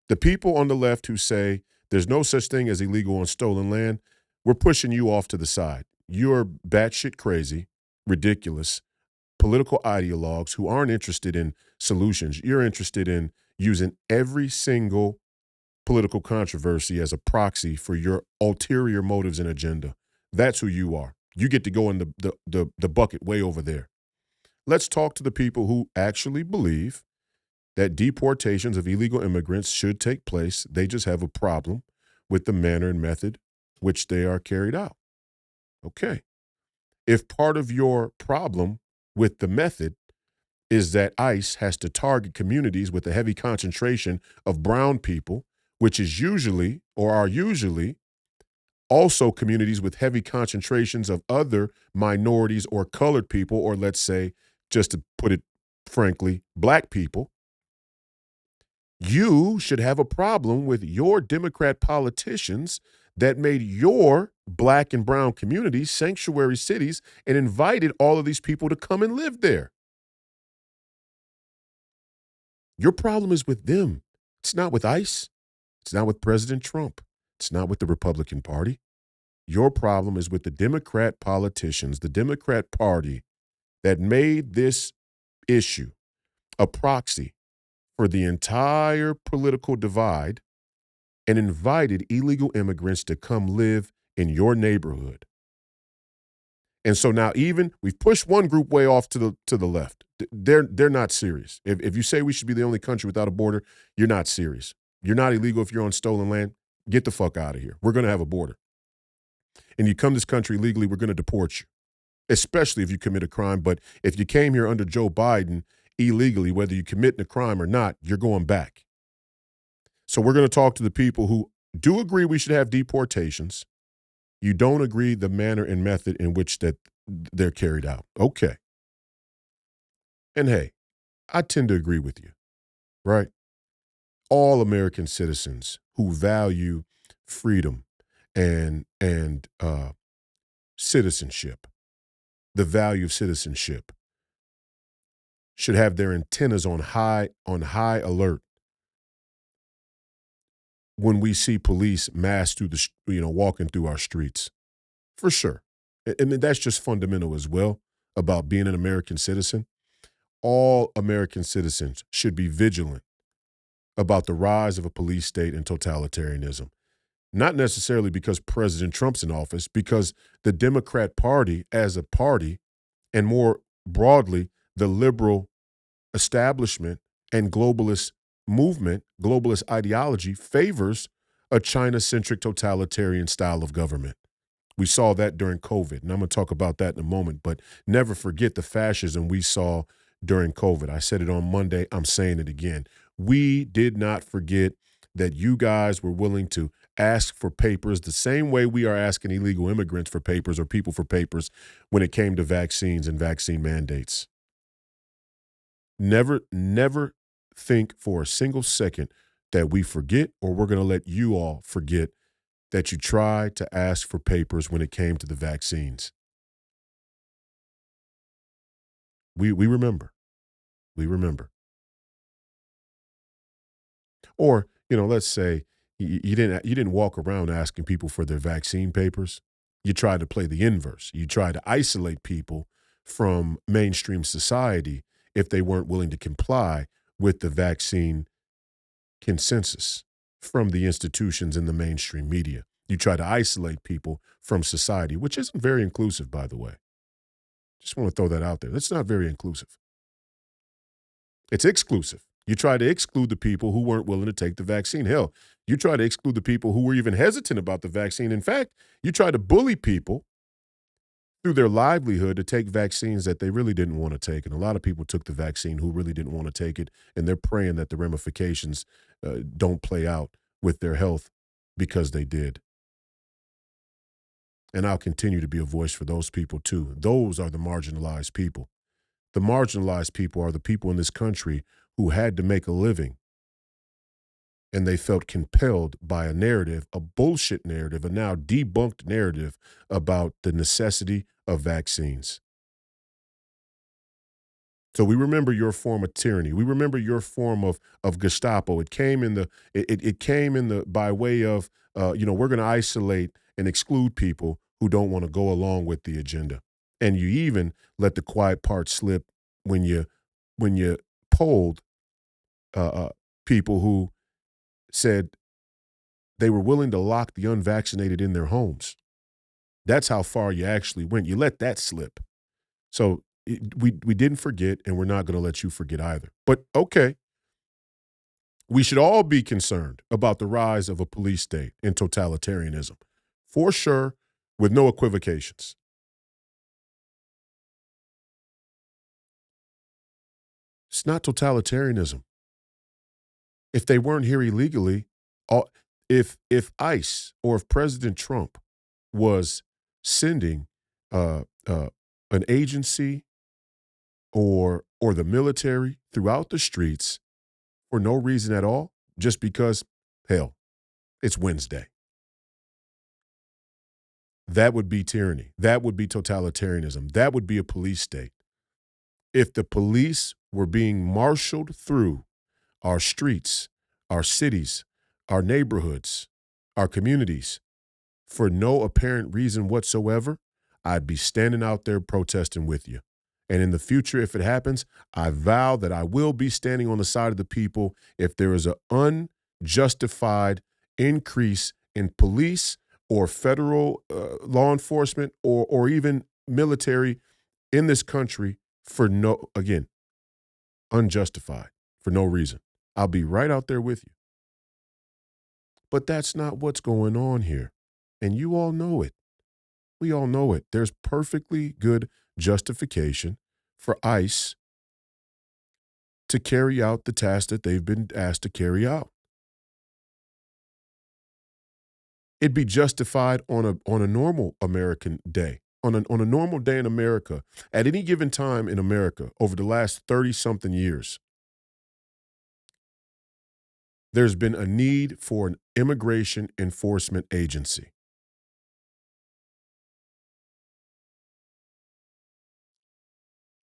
The people on the left who say there's no such thing as illegal on stolen land, we're pushing you off to the side. You're batshit crazy, ridiculous, political ideologues who aren't interested in solutions. You're interested in using every single political controversy as a proxy for your ulterior motives and agenda. That's who you are. You get to go in the bucket way over there. Let's talk to the people who actually believe that deportations of illegal immigrants should take place. They just have a problem with the manner and method which they are carried out. Okay. If part of your problem with the method is that ICE has to target communities with a heavy concentration of brown people, which is usually or are usually also communities with heavy concentrations of other minorities or colored people, or let's say, just to put it frankly, black people, you should have a problem with your Democrat politicians that made your black and brown communities sanctuary cities and invited all of these people to come and live there. Your problem is with them. It's not with ICE. It's not with President Trump. It's not with the Republican Party. Your problem is with the Democrat politicians, the Democrat Party that made this issue a proxy for the entire political divide and invited illegal immigrants to come live in your neighborhood. And so now even we've pushed one group way off to the left. They're not serious. If you say we should be the only country without a border, you're not serious. You're not illegal if you're on stolen land. Get the fuck out of here. We're going to have a border. And you come to this country legally, we're going to deport you, especially if you commit a crime. But if you came here under Joe Biden illegally, whether you commit a crime or not, you're going back. So we're going to talk to the people who do agree we should have deportations. You don't agree the manner and method in which that they're carried out. Okay. And hey, I tend to agree with you, right? All American citizens who value freedom and citizenship, the value of citizenship, should have their antennas on high alert when we see police mass through walking through our streets, for sure. And that's just fundamental as well about being an American citizen. All American citizens should be vigilant about the rise of a police state and totalitarianism. Not necessarily because President Trump's in office, because the Democrat Party as a party, and more broadly, the liberal establishment and globalist movement, globalist ideology favors a China-centric totalitarian style of government. We saw that during COVID, and I'm going to talk about that in a moment, but never forget the fascism we saw during COVID. I said it on Monday. I'm saying it again. We did not forget that you guys were willing to ask for papers the same way we are asking illegal immigrants for papers or people for papers when it came to vaccines and vaccine mandates. Never think for a single second that we forget, or we're going to let you all forget that you tried to ask for papers when it came to the vaccines. We remember. We remember. Or, let's say you didn't walk around asking people for their vaccine papers. You tried to play the inverse. You tried to isolate people from mainstream society if they weren't willing to comply with the vaccine consensus from the institutions in the mainstream media. You try to isolate people from society, which isn't very inclusive, by the way. Just want to throw that out there. That's not very inclusive. It's exclusive. You try to exclude the people who weren't willing to take the vaccine. Hell, you try to exclude the people who were even hesitant about the vaccine. In fact, you try to bully people through their livelihood to take vaccines that they really didn't want to take. And a lot of people took the vaccine who really didn't want to take it, and they're praying that the ramifications don't play out with their health because they did. And I'll continue to be a voice for those people too. Those are the marginalized people. The marginalized people are the people in this country who had to make a living, and they felt compelled by a narrative, a bullshit narrative, a now debunked narrative about the necessity of vaccines. So we remember your form of tyranny. We remember your form of Gestapo. It came in the by way of we're going to isolate and exclude people who don't want to go along with the agenda. And you even let the quiet part slip when you polled people who said they were willing to lock the unvaccinated in their homes. That's how far you actually went. You let that slip. So we didn't forget, and we're not going to let you forget either. But okay, we should all be concerned about the rise of a police state and totalitarianism, for sure, with no equivocations. It's not totalitarianism. If they weren't here illegally, if ICE or if President Trump was sending an agency or the military throughout the streets for no reason at all, just because, hell, it's Wednesday. That would be tyranny. That would be totalitarianism. That would be a police state. If the police were being marshaled through our streets, our cities, our neighborhoods, our communities for no apparent reason whatsoever, I'd be standing out there protesting with you. And in the future, if it happens, I vow that I will be standing on the side of the people if there is an unjustified increase in police or federal law enforcement or even military in this country for no, again, unjustified, for no reason. I'll be right out there with you. But that's not what's going on here. And you all know it. We all know it. There's perfectly good justification for ICE to carry out the task that they've been asked to carry out. It'd be justified on a normal American day, on a normal day in America, at any given time in America over the last 30-something years. There's been a need for an immigration enforcement agency.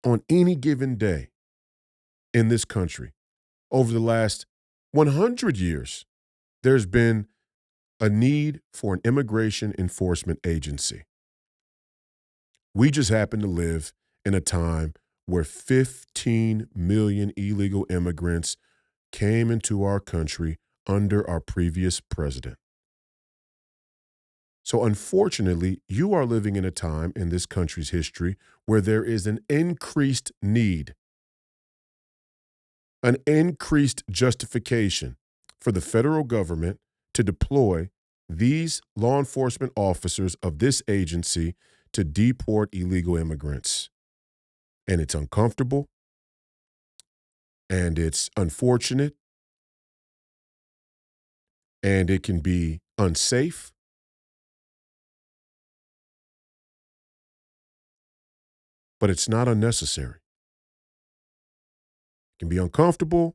On any given day in this country, over the last 100 years, there's been a need for an immigration enforcement agency. We just happen to live in a time where 15 million illegal immigrants came into our country under our previous president. So unfortunately, you are living in a time in this country's history where there is an increased need, an increased justification for the federal government to deploy these law enforcement officers of this agency to deport illegal immigrants. And it's uncomfortable, and it's unfortunate, and it can be unsafe. But it's not unnecessary. It can be uncomfortable,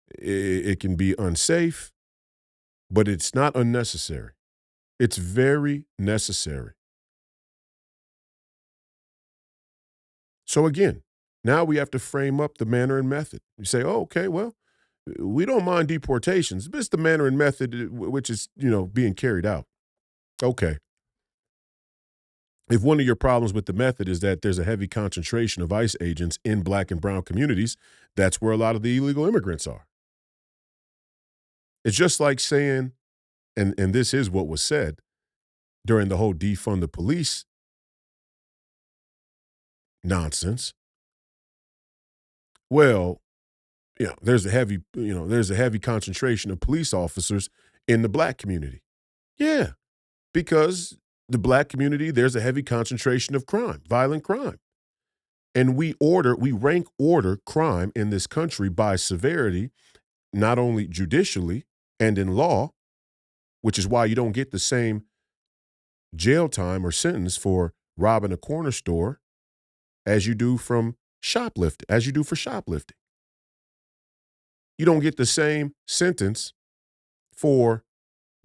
it can be unsafe, but it's not unnecessary. It's very necessary. So again, now we have to frame up the manner and method. You say, oh, okay, well, we don't mind deportations. It's the manner and method which is, being carried out. Okay. If one of your problems with the method is that there's a heavy concentration of ICE agents in Black and brown communities, that's where a lot of the illegal immigrants are. It's just like saying, and this is what was said during the whole defund the police nonsense. Well, there's a heavy concentration of police officers in the Black community. Yeah, because the Black community, there's a heavy concentration of crime, violent crime. And we rank order crime in this country by severity, not only judicially and in law, which is why you don't get the same jail time or sentence for robbing a corner store as you do for shoplifting. You don't get the same sentence for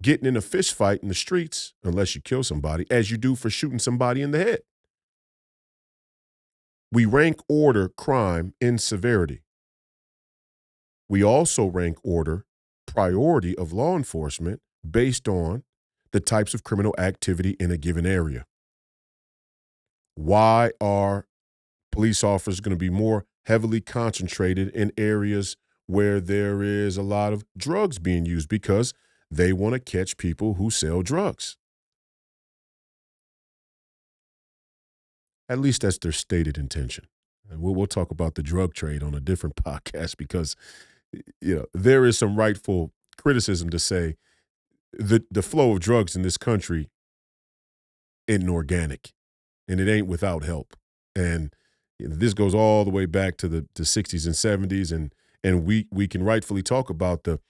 getting in a fist fight in the streets, unless you kill somebody, as you do for shooting somebody in the head. We rank order crime in severity. We also rank order priority of law enforcement based on the types of criminal activity in a given area. Why are police officers going to be more heavily concentrated in areas where there is a lot of drugs being used? Because they want to catch people who sell drugs. At least that's their stated intention. And we'll talk about the drug trade on a different podcast because there is some rightful criticism to say the flow of drugs in this country isn't organic and it ain't without help. And this goes all the way back to the 60s and 70s, and we can rightfully talk about the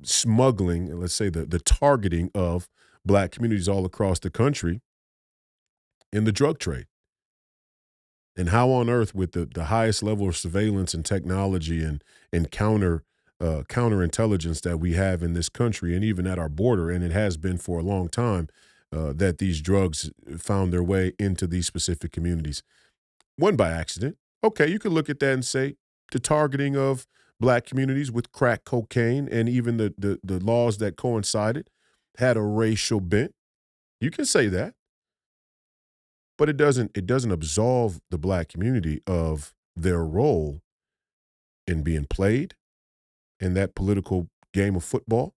smuggling, let's say the targeting of black communities all across the country in the drug trade. And how on earth, with the highest level of surveillance and technology and counterintelligence that we have in this country and even at our border, and it has been for a long time, that these drugs found their way into these specific communities. One by accident. Okay, you could look at that and say the targeting of black communities with crack cocaine and even the laws that coincided had a racial bent. You can say that. But it doesn't absolve the black community of their role in being played in that political game of football,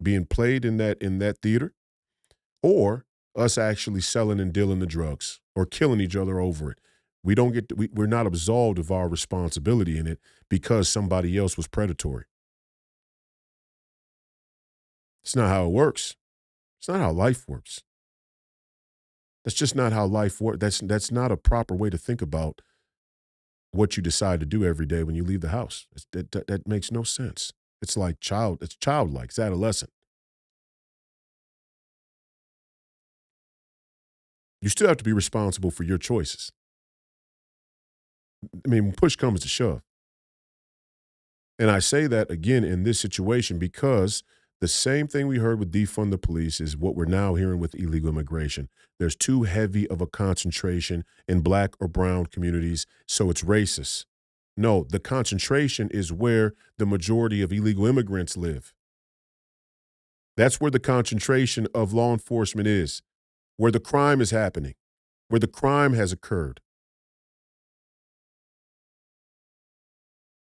being played in that theater, or us actually selling and dealing the drugs or killing each other over it. We're not absolved of our responsibility in it because somebody else was predatory. It's not how it works. It's not how life works. That's just not how life works. That's not a proper way to think about what you decide to do every day when you leave the house. That makes no sense. It's childlike. It's adolescent. You still have to be responsible for your choices. I mean, when push comes to shove. And I say that again in this situation because the same thing we heard with defund the police is what we're now hearing with illegal immigration. There's too heavy of a concentration in black or brown communities, so it's racist. No, the concentration is where the majority of illegal immigrants live. That's where the concentration of law enforcement is, where the crime is happening, where the crime has occurred.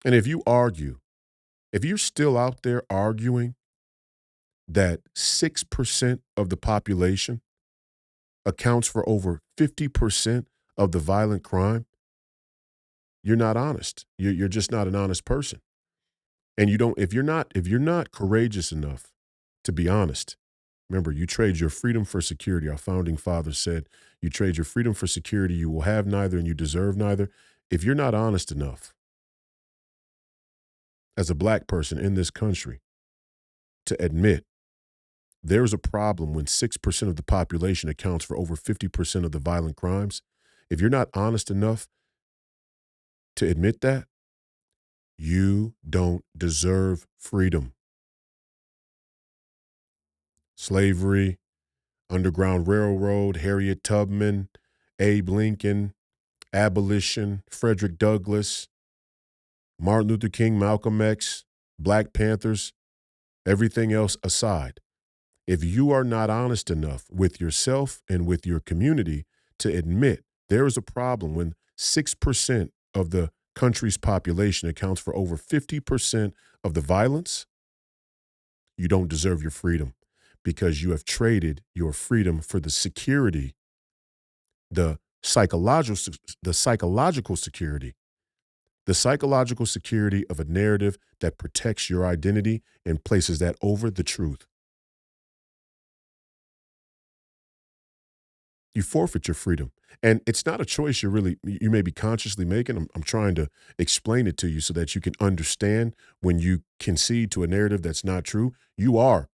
And if you're still out there arguing that 6% of the population accounts for over 50% of the violent crime, you're not honest. You're just not an honest person. And if you're not courageous enough to be honest, remember, you trade your freedom for security. Our founding fathers said, you trade your freedom for security, you will have neither and you deserve neither. If you're not honest enough as a black person in this country to admit there's a problem when 6% of the population accounts for over 50% of the violent crimes. If you're not honest enough to admit that, you don't deserve freedom. Slavery, Underground Railroad, Harriet Tubman, Abe Lincoln, abolition, Frederick Douglass, Martin Luther King, Malcolm X, Black Panthers, everything else aside. If you are not honest enough with yourself and with your community to admit there is a problem when 6% of the country's population accounts for over 50% of the violence, you don't deserve your freedom because you have traded your freedom for the security, the psychological security, the psychological security of a narrative that protects your identity and places that over the truth. You forfeit your freedom. And it's not a choice you may be consciously making. I'm trying to explain it to you so that you can understand when you concede to a narrative that's not true, you are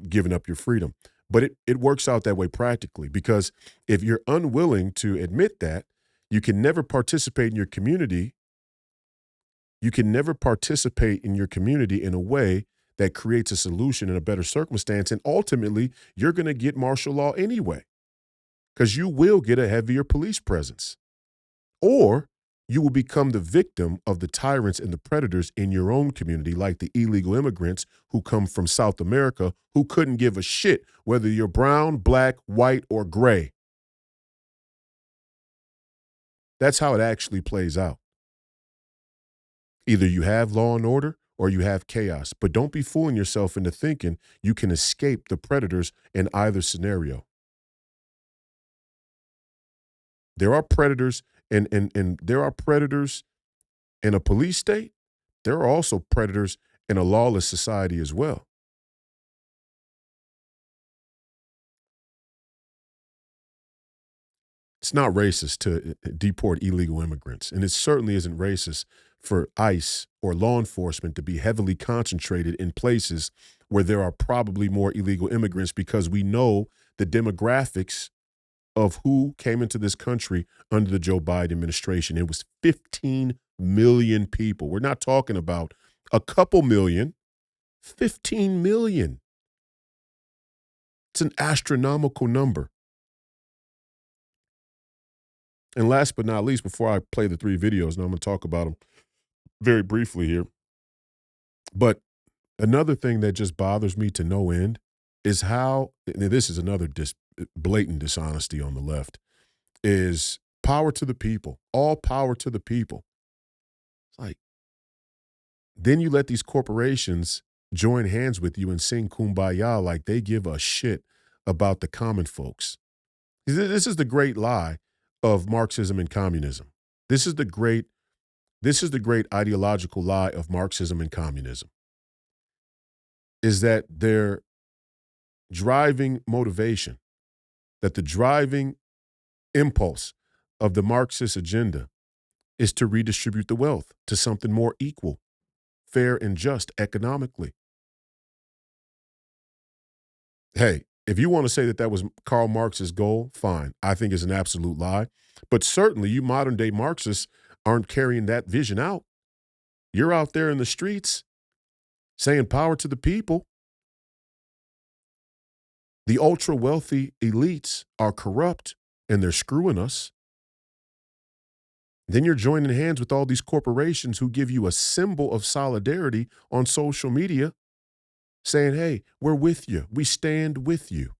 giving up your freedom. But it works out that way practically because if you're unwilling to admit that, you can never participate in your community. You can never participate in your community in a way that creates a solution and a better circumstance. And ultimately, you're going to get martial law anyway. Because you will get a heavier police presence. Or you will become the victim of the tyrants and the predators in your own community, like the illegal immigrants who come from South America who couldn't give a shit whether you're brown, black, white, or gray. That's how it actually plays out. Either you have law and order or you have chaos. But don't be fooling yourself into thinking you can escape the predators in either scenario. There are predators, and there are predators in a police state. There are also predators in a lawless society as well. It's not racist to deport illegal immigrants, and it certainly isn't racist for ICE or law enforcement to be heavily concentrated in places where there are probably more illegal immigrants, because we know the demographics of who came into this country under the Joe Biden administration. It was 15 million people. We're not talking about a couple million, 15 million. It's an astronomical number. And last but not least, before I play the 3 videos, and I'm going to talk about them very briefly here, but another thing that just bothers me to no end is how, and this is another blatant dishonesty on the left, is power to the people, all power to the people. It's like, then you let these corporations join hands with you and sing Kumbaya like they give a shit about the common folks. This is the great lie of Marxism and communism. This is the great ideological lie of Marxism and communism, is that their driving motivation, that the driving impulse of the Marxist agenda is to redistribute the wealth to something more equal, fair, and just economically. Hey, if you want to say that that was Karl Marx's goal, fine. I think it's an absolute lie. But certainly you modern day Marxists aren't carrying that vision out. You're out there in the streets saying power to the people. The ultra wealthy elites are corrupt and they're screwing us. Then you're joining hands with all these corporations who give you a symbol of solidarity on social media, saying, hey, we're with you. We stand with you.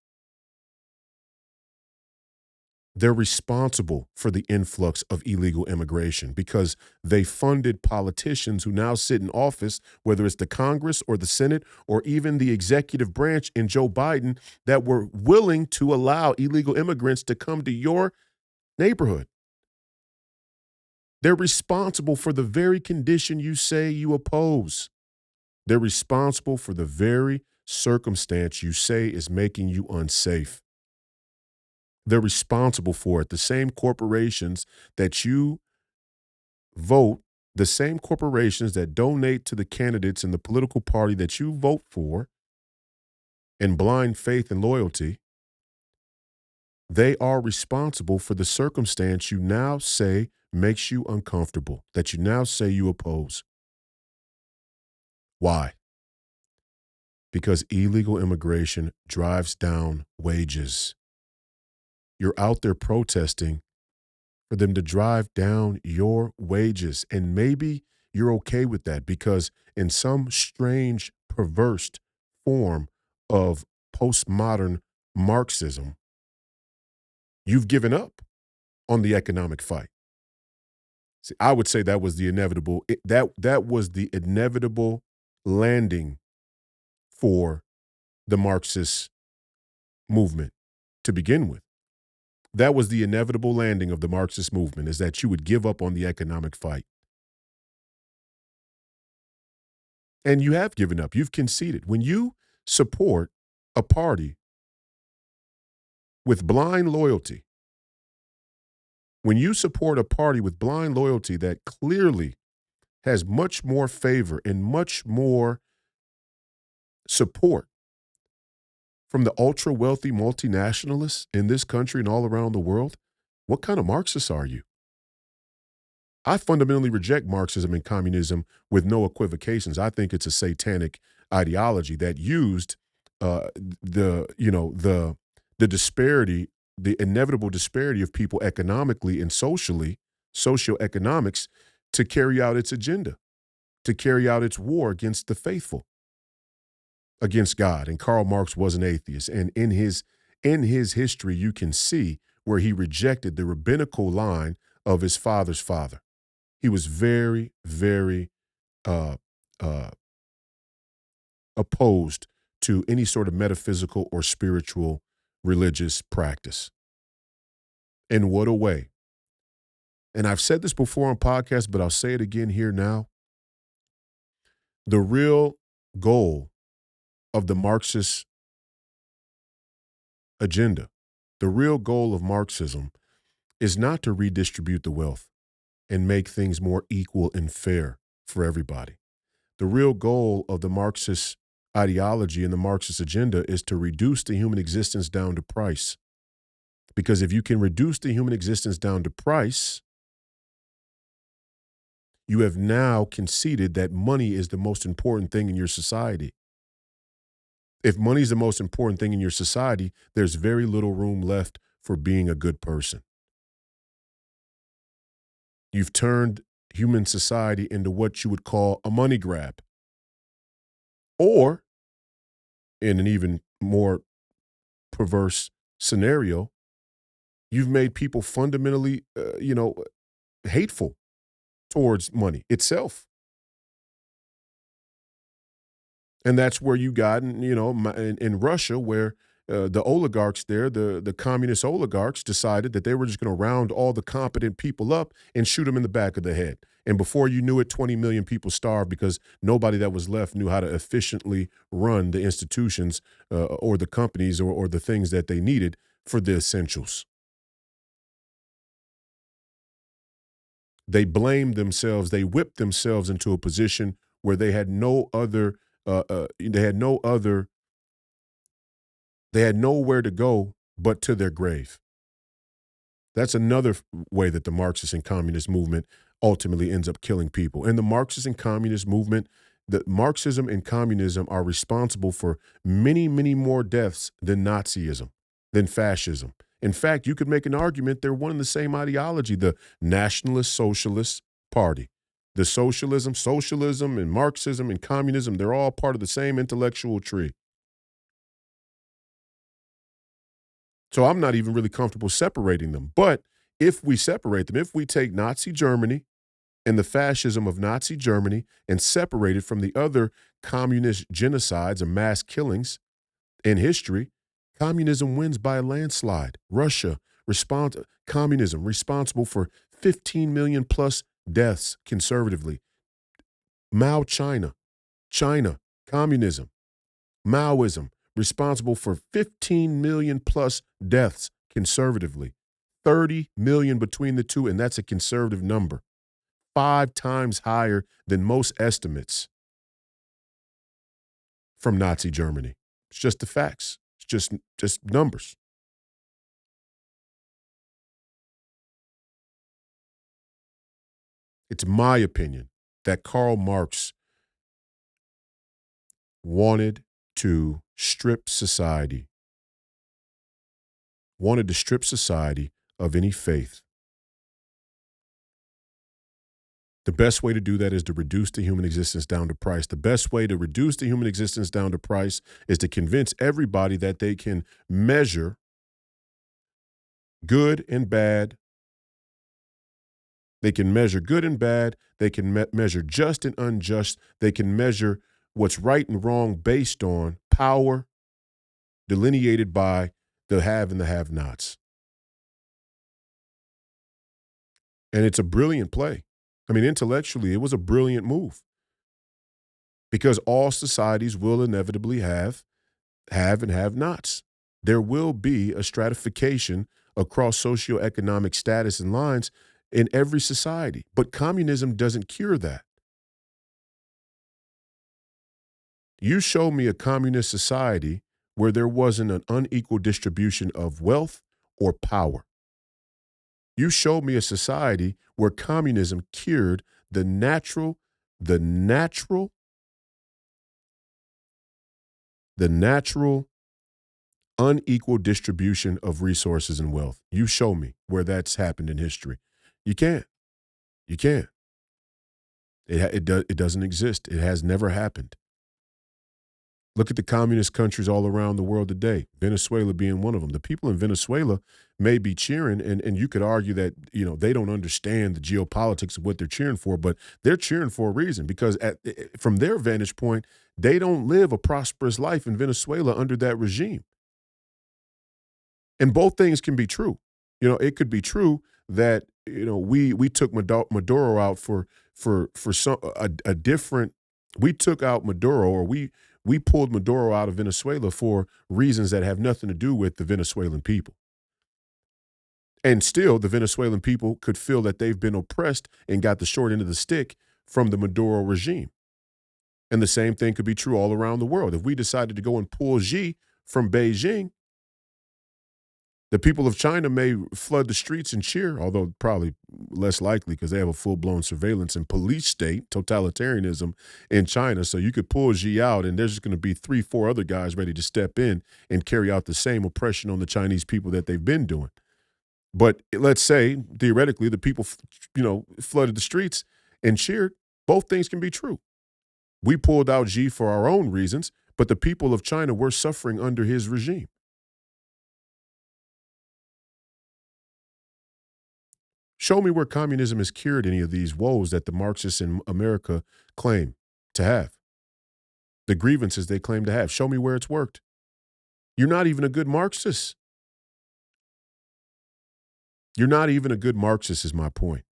They're responsible for the influx of illegal immigration because they funded politicians who now sit in office, whether it's the Congress or the Senate or even the executive branch in Joe Biden, that were willing to allow illegal immigrants to come to your neighborhood. They're responsible for the very condition you say you oppose. They're responsible for the very circumstance you say is making you unsafe. They're responsible for it. The same corporations that you vote, the same corporations that donate to the candidates in the political party that you vote for in blind faith and loyalty, they are responsible for the circumstance you now say makes you uncomfortable, that you now say you oppose. Why? Because illegal immigration drives down wages. You're out there protesting for them to drive down your wages. And maybe you're okay with that because in some strange, perverse form of postmodern Marxism, you've given up on the economic fight. See, I would say that was the inevitable, that was the inevitable landing for the Marxist movement to begin with. That was the inevitable landing of the Marxist movement, is that you would give up on the economic fight. And you have given up. You've conceded. When you support a party with blind loyalty, when you support a party with blind loyalty that clearly has much more favor and much more support from the ultra-wealthy multinationalists in this country and all around the world, what kind of Marxist are you? I fundamentally reject Marxism and communism with no equivocations. I think it's a satanic ideology that used the disparity, the inevitable disparity of people economically and socially, socioeconomics, to carry out its agenda, to carry out its war against the faithful, against God. And Karl Marx was an atheist. And in his history, you can see where he rejected the rabbinical line of his father's father. He was very, very opposed to any sort of metaphysical or spiritual religious practice. And what a way and I've said this before on podcasts, but I'll say it again here now. The real goal of the Marxist agenda, the real goal of Marxism is not to redistribute the wealth and make things more equal and fair for everybody. The real goal of the Marxist ideology and the Marxist agenda is to reduce the human existence down to price. Because if you can reduce the human existence down to price, you have now conceded that money is the most important thing in your society. If money is the most important thing in your society, there's very little room left for being a good person. You've turned human society into what you would call a money grab. Or, in an even more perverse scenario, you've made people fundamentally, hateful towards money itself. And that's where you got, in Russia, where the oligarchs there, the communist oligarchs, decided that they were just going to round all the competent people up and shoot them in the back of the head. And before you knew it, 20 million people starved because nobody that was left knew how to efficiently run the institutions or the companies or the things that they needed for the essentials. They blamed themselves. They whipped themselves into a position where they had nowhere to go but to their grave. That's another way that the Marxist and communist movement ultimately ends up killing people. In the Marxist and communist movement, the Marxism and communism are responsible for many, many more deaths than Nazism, than fascism. In fact, you could make an argument they're one and the same ideology, the Nationalist Socialist Party. The socialism and Marxism and communism, they're all part of the same intellectual tree. So I'm not even really comfortable separating them. But if we separate them, if we take Nazi Germany and the fascism of Nazi Germany and separate it from the other communist genocides and mass killings in history, communism wins by a landslide. Russia, communism responsible for 15 million plus deaths conservatively. Mao, China, communism, Maoism, responsible for 15 million plus deaths conservatively. 30 million between the two, and that's a conservative number. 5 times higher than most estimates from Nazi Germany. It's just the facts. It's just numbers. It's my opinion that Karl Marx wanted to strip society of any faith. The best way to do that is to reduce the human existence down to price. The best way to reduce the human existence down to price is to convince everybody that they can measure good and bad. They can measure good and bad. They can measure just and unjust. They can measure what's right and wrong based on power delineated by the have and the have-nots. And it's a brilliant play. I mean, intellectually, it was a brilliant move because all societies will inevitably have and have-nots. There will be a stratification across socioeconomic status and lines in every society, but communism doesn't cure that. You show me a communist society where there wasn't an unequal distribution of wealth or power. You show me a society where communism cured the natural unequal distribution of resources and wealth. You show me where that's happened in history. You can't. You can't. It doesn't exist. It has never happened. Look at the communist countries all around the world today, Venezuela being one of them. The people in Venezuela may be cheering, and you could argue that, they don't understand the geopolitics of what they're cheering for, but they're cheering for a reason because from their vantage point, they don't live a prosperous life in Venezuela under that regime. And both things can be true. It could be true that we took Maduro out for some a different. We took out Maduro, or we pulled Maduro out of Venezuela for reasons that have nothing to do with the Venezuelan people. And still, the Venezuelan people could feel that they've been oppressed and got the short end of the stick from the Maduro regime. And the same thing could be true all around the world. If we decided to go and pull Xi from Beijing, the people of China may flood the streets and cheer, although probably less likely because they have a full-blown surveillance and police state, totalitarianism in China. So you could pull Xi out, and there's just going to be 3-4 other guys ready to step in and carry out the same oppression on the Chinese people that they've been doing. But let's say, theoretically, the people, flooded the streets and cheered. Both things can be true. We pulled out Xi for our own reasons, but the people of China were suffering under his regime. Show me where communism has cured any of these woes that the Marxists in America claim to have. The grievances they claim to have. Show me where it's worked. You're not even a good Marxist. You're not even a good Marxist is my point.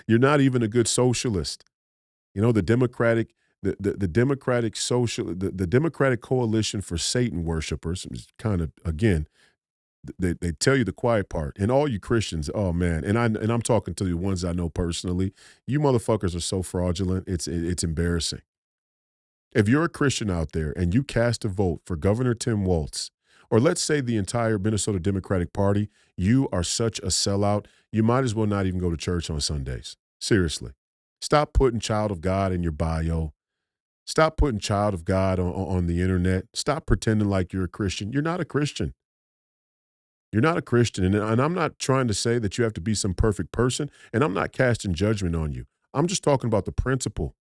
You're not even a good socialist. The Democratic, the Democratic the Democratic Coalition for Satan Worshipers is kind of, again, they tell you the quiet part. And all you Christians, oh man, and I'm talking to the ones I know personally, you motherfuckers are so fraudulent, it's embarrassing. If you're a Christian out there and you cast a vote for Governor Tim Walz, or let's say the entire Minnesota Democratic Party, you are such a sellout, you might as well not even go to church on Sundays. Seriously. Stop putting child of God in your bio. Stop putting child of God on the internet. Stop pretending like you're a Christian. You're not a Christian. You're not a Christian. And I'm not trying to say that you have to be some perfect person, and I'm not casting judgment on you. I'm just talking about the principle.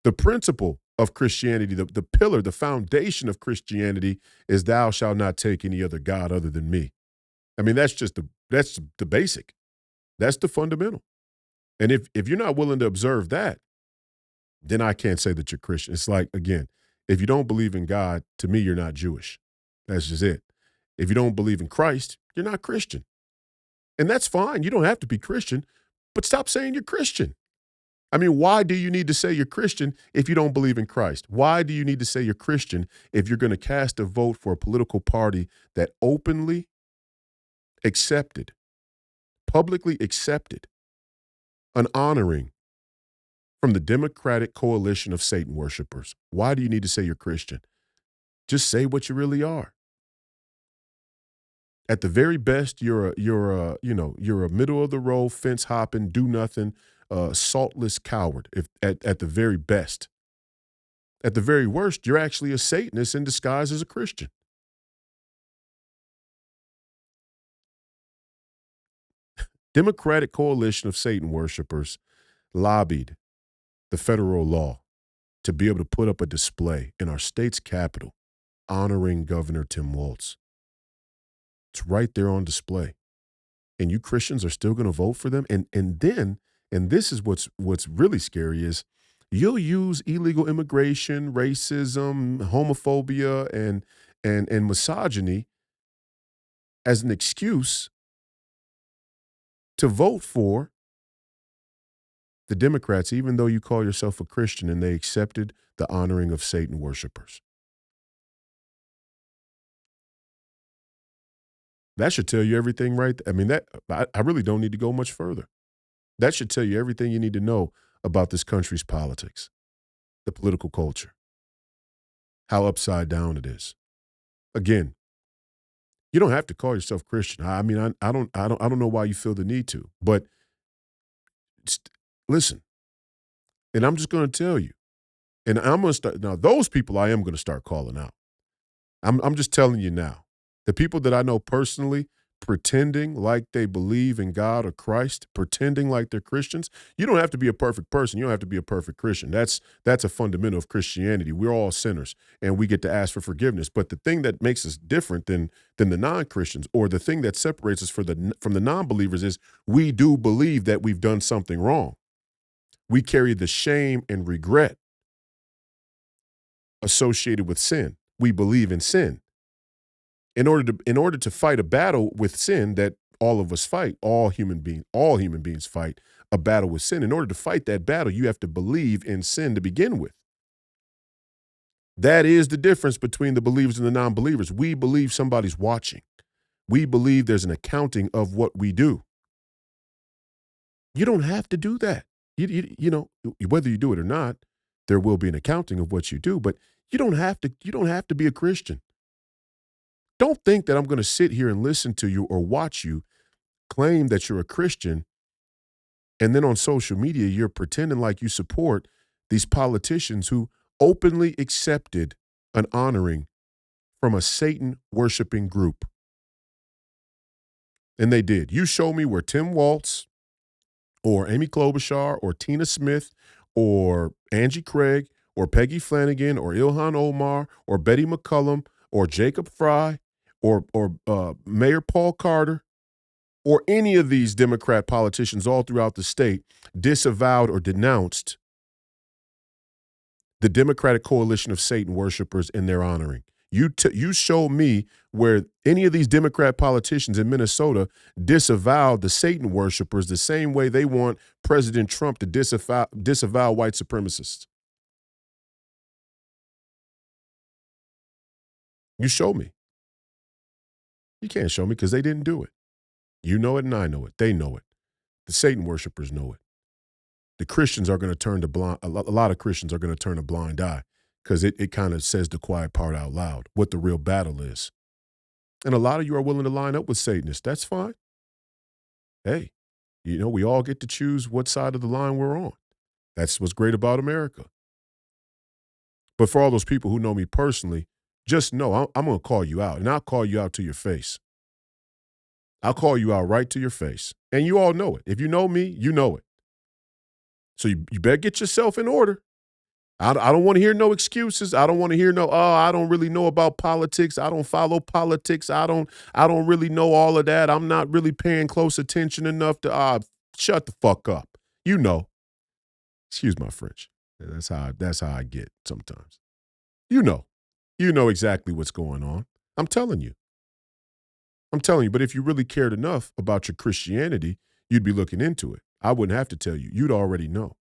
The principle of Christianity, the pillar, the foundation of Christianity is thou shalt not take any other God other than me. I mean, that's the basic. That's the fundamental. And if you're not willing to observe that, then I can't say that you're Christian. It's like, again, if you don't believe in God, to me, you're not Jewish. That's just it. If you don't believe in Christ, you're not Christian. And that's fine. You don't have to be Christian, but stop saying you're Christian. I mean, why do you need to say you're Christian if you don't believe in Christ? Why do you need to say you're Christian if you're going to cast a vote for a political party that openly accepted, publicly accepted, an honoring from the Democratic Coalition of Satan Worshipers? Why do you need to say you're Christian? Just say what you really are. At the very best, you're a middle of the road, fence hopping, do nothing, saltless coward. If at the very best, at the very worst, you're actually a Satanist in disguise as a Christian. Democratic Coalition of Satan Worshipers lobbied the federal law to be able to put up a display in our state's capital honoring Governor Tim Walz. It's right there on display. And you Christians are still going to vote for them? And then, and this is what's really scary, is you'll use illegal immigration, racism, homophobia, and misogyny as an excuse to vote for the Democrats, even though you call yourself a Christian and they accepted the honoring of Satan worshipers. That should tell you everything, right? I mean, I really don't need to go much further. That should tell you everything you need to know about this country's politics, the political culture, how upside down it is. Again, you don't have to call yourself Christian. I mean, I don't know why you feel the need to, but listen, and I'm just going to tell you, and I'm going to start now. Those people I am going to start calling out. I'm just telling you now. The people that I know personally pretending like they believe in God or Christ, pretending like they're Christians. You don't have to be a perfect person. You don't have to be a perfect Christian. That's a fundamental of Christianity. We're all sinners and we get to ask for forgiveness. But the thing that makes us different than the non-Christians, or the thing that separates us from the non-believers, is we do believe that we've done something wrong. We carry the shame and regret associated with sin. We believe in sin. In order to fight a battle with sin that all of us fight, all human beings fight a battle with sin. In order to fight that battle, you have to believe in sin to begin with. That is the difference between the believers and the non-believers. We believe somebody's watching. We believe there's an accounting of what we do. You don't have to do that. You know, whether you do it or not, there will be an accounting of what you do, but you don't have to be a Christian. Don't think that I'm going to sit here and listen to you or watch you claim that you're a Christian, and then on social media you're pretending like you support these politicians who openly accepted an honoring from a Satan-worshiping group. And they did. You show me where Tim Waltz or Amy Klobuchar or Tina Smith or Angie Craig or Peggy Flanagan or Ilhan Omar or Betty McCollum or Jacob Fry or Mayor Paul Carter or any of these Democrat politicians all throughout the state disavowed or denounced the Democratic coalition of Satan worshipers in their honoring. You show me where any of these Democrat politicians in Minnesota disavowed the Satan worshipers the same way they want President Trump to disavow white supremacists. You show me. You can't show me because they didn't do it. You know it and I know it. They know it. The Satan worshipers know it. The Christians are going to turn a lot of Christians are going to turn a blind eye because it kind of says the quiet part out loud, what the real battle is. And a lot of you are willing to line up with Satanists. That's fine. Hey, you know, we all get to choose what side of the line we're on. That's what's great about America. But for all those people who know me personally, just know I'm going to call you out, and I'll call you out to your face. I'll call you out right to your face. And you all know it. If you know me, you know it. So you better get yourself in order. I don't want to hear no excuses. I don't want to hear no, I don't really know about politics. I don't follow politics. I don't really know all of that. I'm not really paying close attention enough to, shut the fuck up. You know. Excuse my French. That's how I get sometimes. You know. You know exactly what's going on. I'm telling you. But if you really cared enough about your Christianity, you'd be looking into it. I wouldn't have to tell you. You'd already know.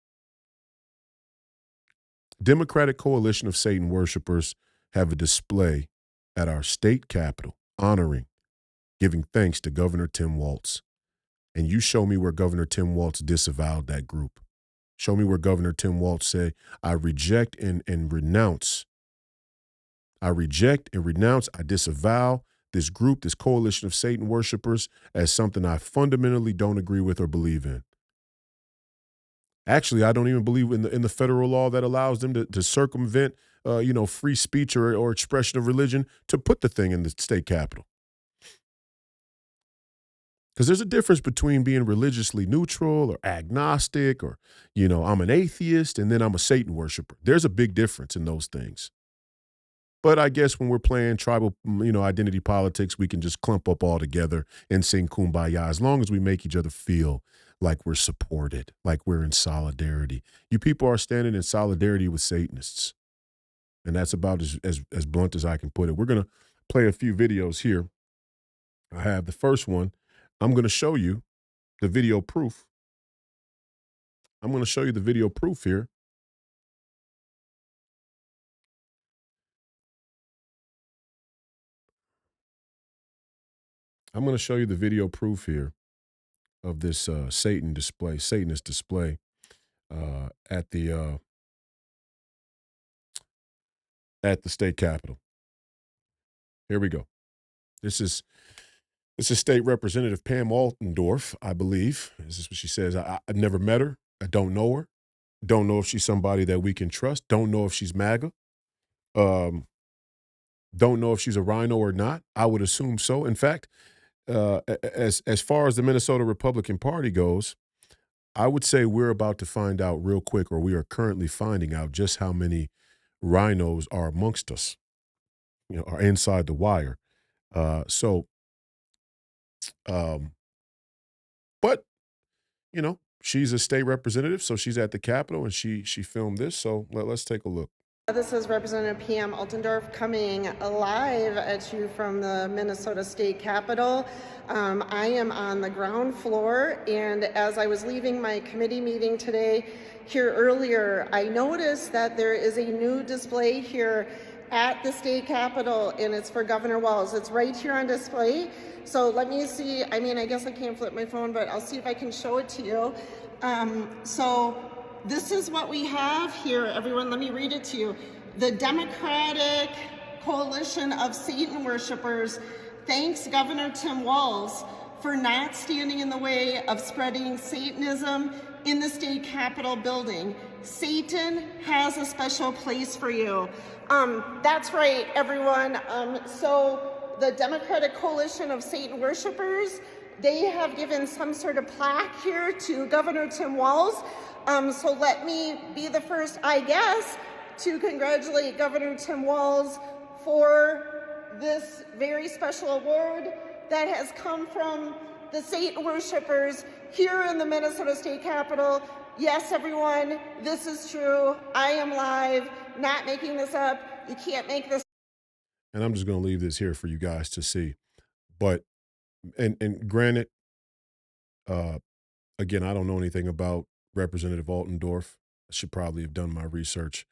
Democratic Coalition of Satan worshipers have a display at our state capitol honoring, giving thanks to Governor Tim Waltz. And you show me where Governor Tim Waltz disavowed that group. Show me where Governor Tim Waltz said, I reject and renounce. I disavow this group, this coalition of Satan worshipers as something I fundamentally don't agree with or believe in. Actually, I don't even believe in the federal law that allows them to circumvent, free speech or expression of religion to put the thing in the state capitol. Because there's a difference between being religiously neutral or agnostic or, I'm an atheist and then I'm a Satan worshiper. There's a big difference in those things. But I guess when we're playing tribal, identity politics, we can just clump up all together and sing Kumbaya as long as we make each other feel like we're supported, like we're in solidarity. You people are standing in solidarity with Satanists. And that's about as blunt as I can put it. We're going to play a few videos here. I have the first one. I'm going to show you the video proof. I'm going to show you the video proof here. I'm going to show you the video proof here of this Satanist display at the state capitol. Here we go. This is State Representative Pam Altendorf, I believe. This is what she says. I've never met her. I don't know her. Don't know if she's somebody that we can trust. Don't know if she's MAGA. Don't know if she's a rhino or not. I would assume so. In fact, as far as the Minnesota Republican Party goes, I would say we're about to find out real quick, or we are currently finding out just how many rhinos are amongst us, are inside the wire. But, she's a state representative, so she's at the Capitol and she filmed this. So let's take a look. This is Representative P.M. Altendorf coming live at you from the Minnesota State Capitol. I am on the ground floor, and as I was leaving my committee meeting today here earlier, I noticed that there is a new display here at the State Capitol, and it's for Governor Walz. It's right here on display. So let me see. I mean, I guess I can't flip my phone, but I'll see if I can show it to you. This is what we have here, everyone. Let me read it to you. The Democratic Coalition of Satan Worshippers thanks Governor Tim Walz for not standing in the way of spreading Satanism in the state capitol building. Satan has a special place for you. That's right, everyone. So the Democratic Coalition of Satan Worshippers, they have given some sort of plaque here to Governor Tim Walz. So let me be the first, I guess, to congratulate Governor Tim Walz for this very special award that has come from the Satan worshippers here in the Minnesota State Capitol. Yes, everyone, this is true. I am live, not making this up. You can't make this. And I'm just going to leave this here for you guys to see. But, and granted, again, I don't know anything about Representative Altendorf. I should probably have done my research.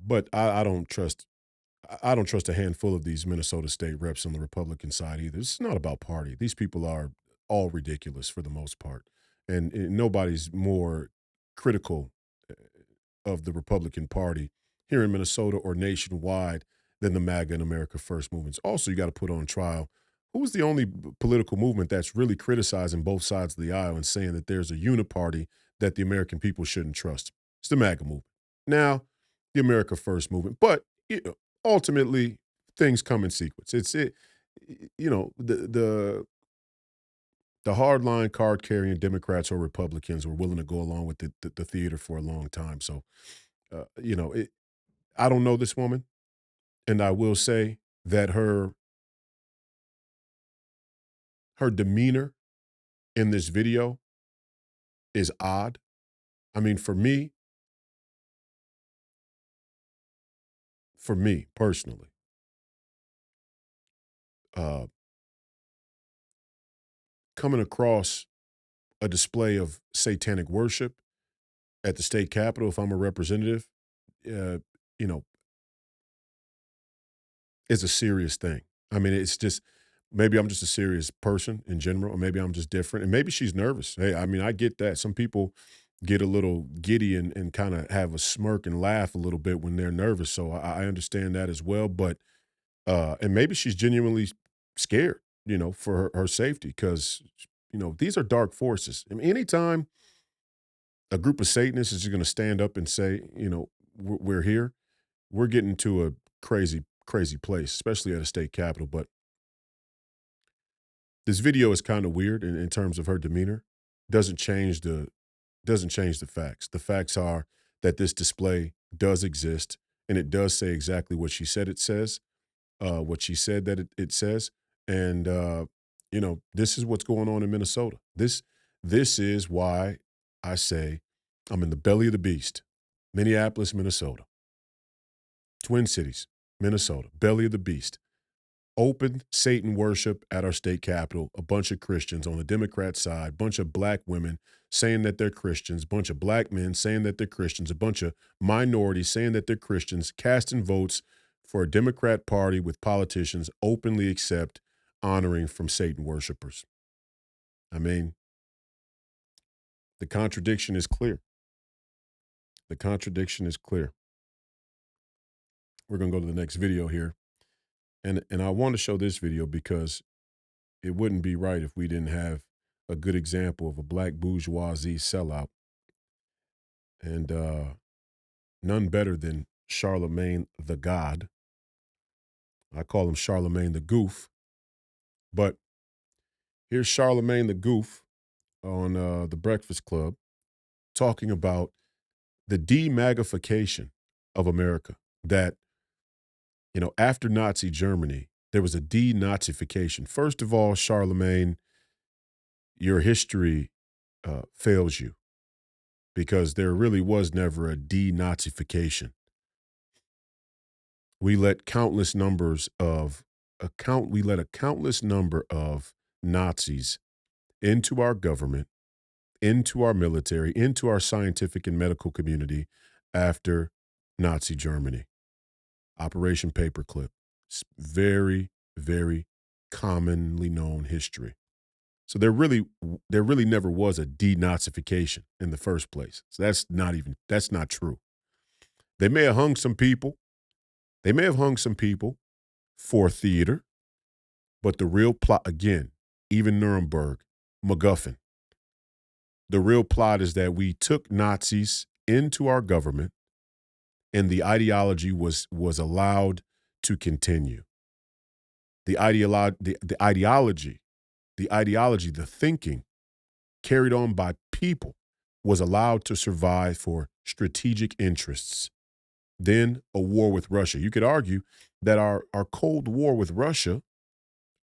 But I don't trust a handful of these Minnesota state reps on the Republican side either. It's not about party. These people are all ridiculous for the most part. And nobody's more critical of the Republican Party here in Minnesota or nationwide than the MAGA and America First movements. Also, you got to put on trial who's the only political movement that's really criticizing both sides of the aisle and saying that there's a uniparty that the American people shouldn't trust. It's the MAGA movement. Now, the America First movement. But ultimately, things come in sequence. The hardline card carrying Democrats or Republicans were willing to go along with the theater for a long time. So, I don't know this woman, and I will say that her demeanor in this video is odd. I mean, for me personally, coming across a display of satanic worship at the state capitol, if I'm a representative, is a serious thing. I mean, it's just, maybe I'm just a serious person in general, or maybe I'm just different. And maybe she's nervous. Hey, I mean, I get that. Some people get a little giddy and kind of have a smirk and laugh a little bit when they're nervous. So I understand that as well. But, and maybe she's genuinely scared, for her safety, because, these are dark forces. I mean, anytime a group of Satanists is going to stand up and say, we're here, we're getting to a crazy place, especially at a state capitol. But this video is kind of weird in terms of her demeanor. Doesn't change the facts. The facts are that this display does exist, and it does say exactly what she said it says, what she said that it says. And, this is what's going on in Minnesota. This is why I say I'm in the belly of the beast. Minneapolis, Minnesota. Twin Cities, Minnesota. Belly of the beast. Open Satan worship at our state capitol. A bunch of Christians on the Democrat side, bunch of black women saying that they're Christians, bunch of black men saying that they're Christians, a bunch of minorities saying that they're Christians, casting votes for a Democrat party with politicians openly accept honoring from Satan worshipers. I mean, the contradiction is clear. The contradiction is clear. We're going to go to the next video here. And I want to show this video because it wouldn't be right if we didn't have a good example of a black bourgeoisie sellout. And none better than Charlemagne the God. I call him Charlemagne the Goof. But here's Charlemagne the Goof on The Breakfast Club talking about the demagnification of America. That, after Nazi Germany, there was a denazification. First of all, Charlemagne, your history fails you, because there really was never a denazification. we let countless numbers of we let a countless number of Nazis into our government, into our military, into our scientific and medical community after Nazi Germany. Operation Paperclip. It's very, very commonly known history. So there really never was a denazification in the first place. So that's not true. They may have hung some people. They may have hung some people for theater, but the real plot, again, even Nuremberg, MacGuffin, the real plot is that we took Nazis into our government and the ideology was allowed to continue. The ideology, the thinking carried on by people was allowed to survive for strategic interests. Then a war with Russia. You could argue that our Cold War with Russia,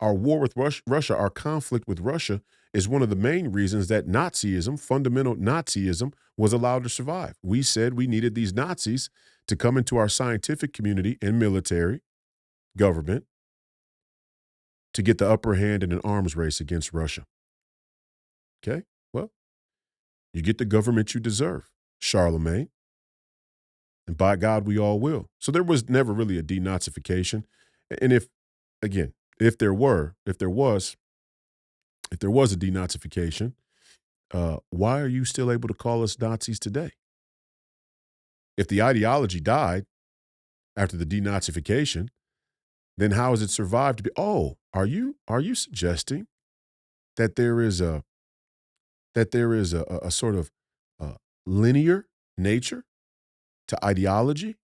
our war with Russia, our conflict with Russia is one of the main reasons that Nazism, fundamental Nazism, was allowed to survive. We said we needed these Nazis to come into our scientific community and military, government, to get the upper hand in an arms race against Russia. Okay? Well, you get the government you deserve, Charlemagne. And by God, we all will. So there was never really a denazification. And if there was a denazification, why are you still able to call us Nazis today? If the ideology died after the denazification, then how has it survived to be? Oh, are you suggesting that there is a sort of linear nature to ideology?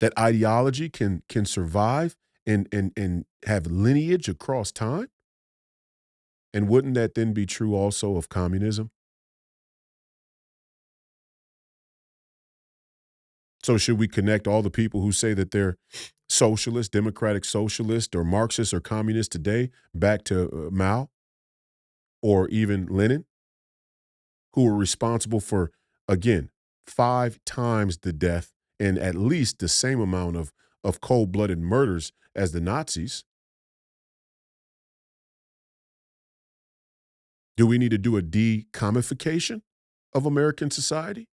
That ideology can survive and have lineage across time? And wouldn't that then be true also of communism? So should we connect all the people who say that they're socialist, democratic socialist, or Marxist or communist today back to Mao or even Lenin, who were responsible for, again, 5 times the death and at least the same amount of cold-blooded murders as the Nazis? Do we need to do a de-comification of American society?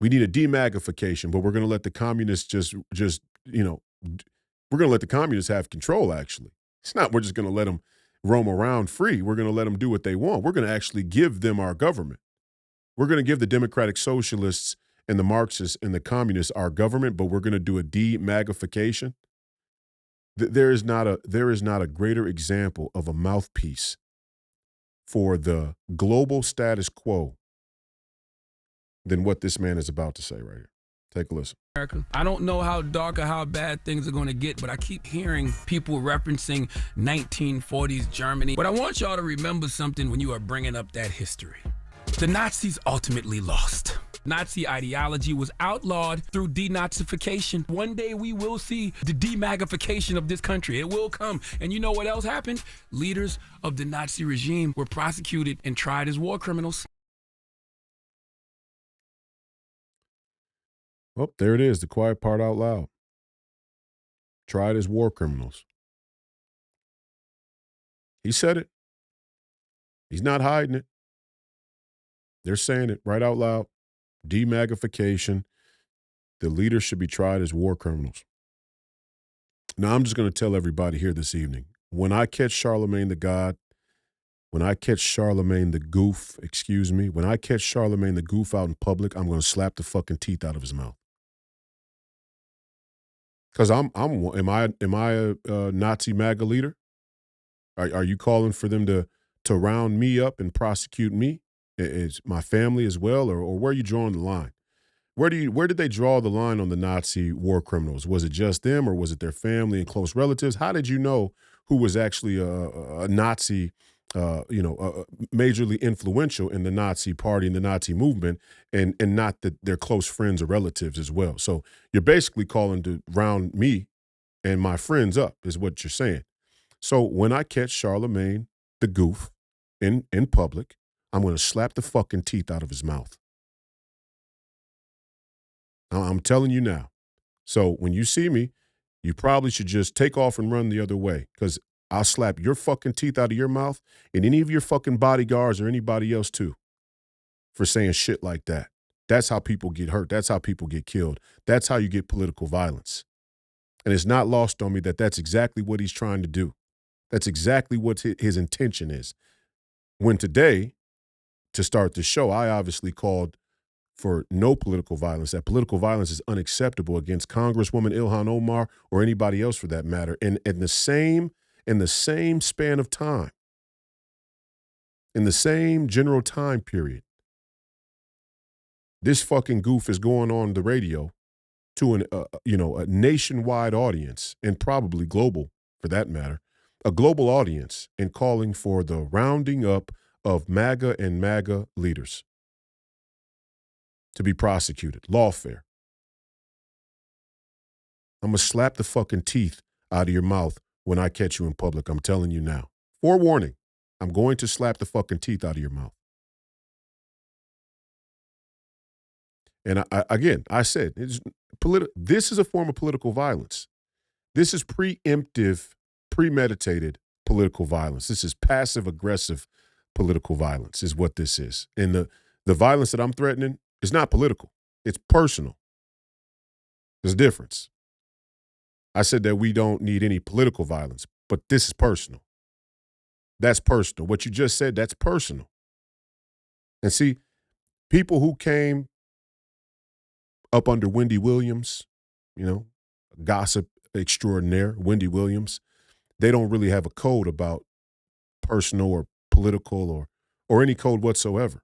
We need a demagnification, but we're going to let the communists we're going to let the communists have control, actually. It's not we're just going to let them roam around free. We're going to let them do what they want. We're going to actually give them our government. We're going to give the democratic socialists and the Marxists and the communists our government, but we're going to do a demagnification. There is not a greater example of a mouthpiece for the global status quo than what this man is about to say right here. Take a listen. I don't know how dark or how bad things are going to get, but I keep hearing people referencing 1940s Germany. But I want y'all to remember something when you are bringing up that history. The Nazis ultimately lost. Nazi ideology was outlawed through denazification. One day we will see the demagnification of this country. It will come. And you know what else happened? Leaders of the Nazi regime were prosecuted and tried as war criminals. Well, there it is, the quiet part out loud. Tried as war criminals. He said it. He's not hiding it. They're saying it right out loud. Demagnification. The leaders should be tried as war criminals. Now, I'm just going to tell everybody here this evening, when I catch Charlemagne the God, when I catch Charlemagne the goof, when I catch Charlemagne the goof out in public, I'm going to slap the fucking teeth out of his mouth. Because am I a Nazi MAGA leader? Are you calling for them to round me up and prosecute me? Is my family as well, or where are you drawing the line? Where did they draw the line on the Nazi war criminals? Was it just them, or was it their family and close relatives? How did you know who was actually a Nazi, majorly influential in the Nazi party and the Nazi movement, and not their close friends or relatives as well? So you're basically calling to round me and my friends up, is what you're saying. So when I catch Charlemagne the goof in public, I'm going to slap the fucking teeth out of his mouth. I'm telling you now. So when you see me, you probably should just take off and run the other way because I'll slap your fucking teeth out of your mouth and any of your fucking bodyguards or anybody else too for saying shit like that. That's how people get hurt. That's how people get killed. That's how you get political violence. And it's not lost on me that that's exactly what he's trying to do. That's exactly what his intention is. When today, to start the show, I obviously called for no political violence, that political violence is unacceptable against Congresswoman Ilhan Omar or anybody else for that matter. And in the same span of time, in the same general time period, this fucking goof is going on the radio to a nationwide audience and probably global for that matter, a global audience and calling for the rounding up of MAGA and MAGA leaders to be prosecuted, lawfare. I'm going to slap the fucking teeth out of your mouth when I catch you in public. I'm telling you now. Forewarning, I'm going to slap the fucking teeth out of your mouth. And I said, this is a form of political violence. This is preemptive, premeditated political violence. This is passive-aggressive political violence is what this is. And the violence that I'm threatening is not political. It's personal. There's a difference. I said that we don't need any political violence, but this is personal. That's personal. What you just said, that's personal. And see, people who came up under Wendy Williams, gossip extraordinaire, Wendy Williams, they don't really have a code about personal or political or any code whatsoever.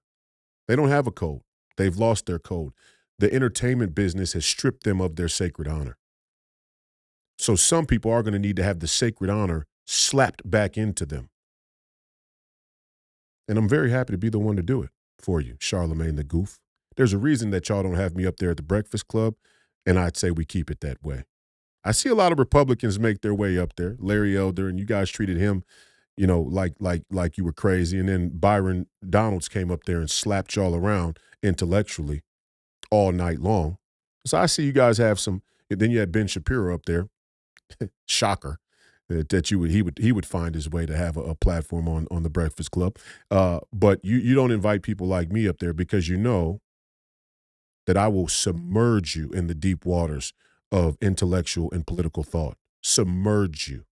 They don't have a code. They've lost their code. The entertainment business has stripped them of their sacred honor. So some people are going to need to have the sacred honor slapped back into them. And I'm very happy to be the one to do it for you, Charlemagne the Goof. There's a reason that y'all don't have me up there at the Breakfast Club, and I'd say we keep it that way. I see a lot of Republicans make their way up there. Larry Elder, and you guys treated him, like you were crazy. And then Byron Donalds came up there and slapped y'all around intellectually all night long. So I see you guys have some. Then you had Ben Shapiro up there. Shocker that he would find his way to have a platform on the Breakfast Club. But you don't invite people like me up there because you know that I will submerge you in the deep waters of intellectual and political thought. Submerge you.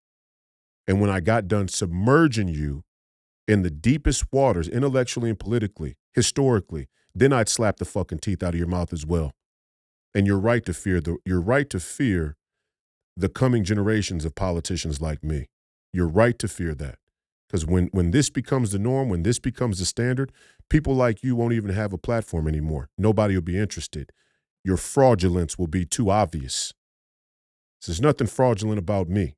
And when I got done submerging you in the deepest waters, intellectually and politically, historically, then I'd slap the fucking teeth out of your mouth as well. And you're right to fear the coming generations of politicians like me. You're right to fear that. Because when this becomes the norm, when this becomes the standard, people like you won't even have a platform anymore. Nobody will be interested. Your fraudulence will be too obvious. So there's nothing fraudulent about me.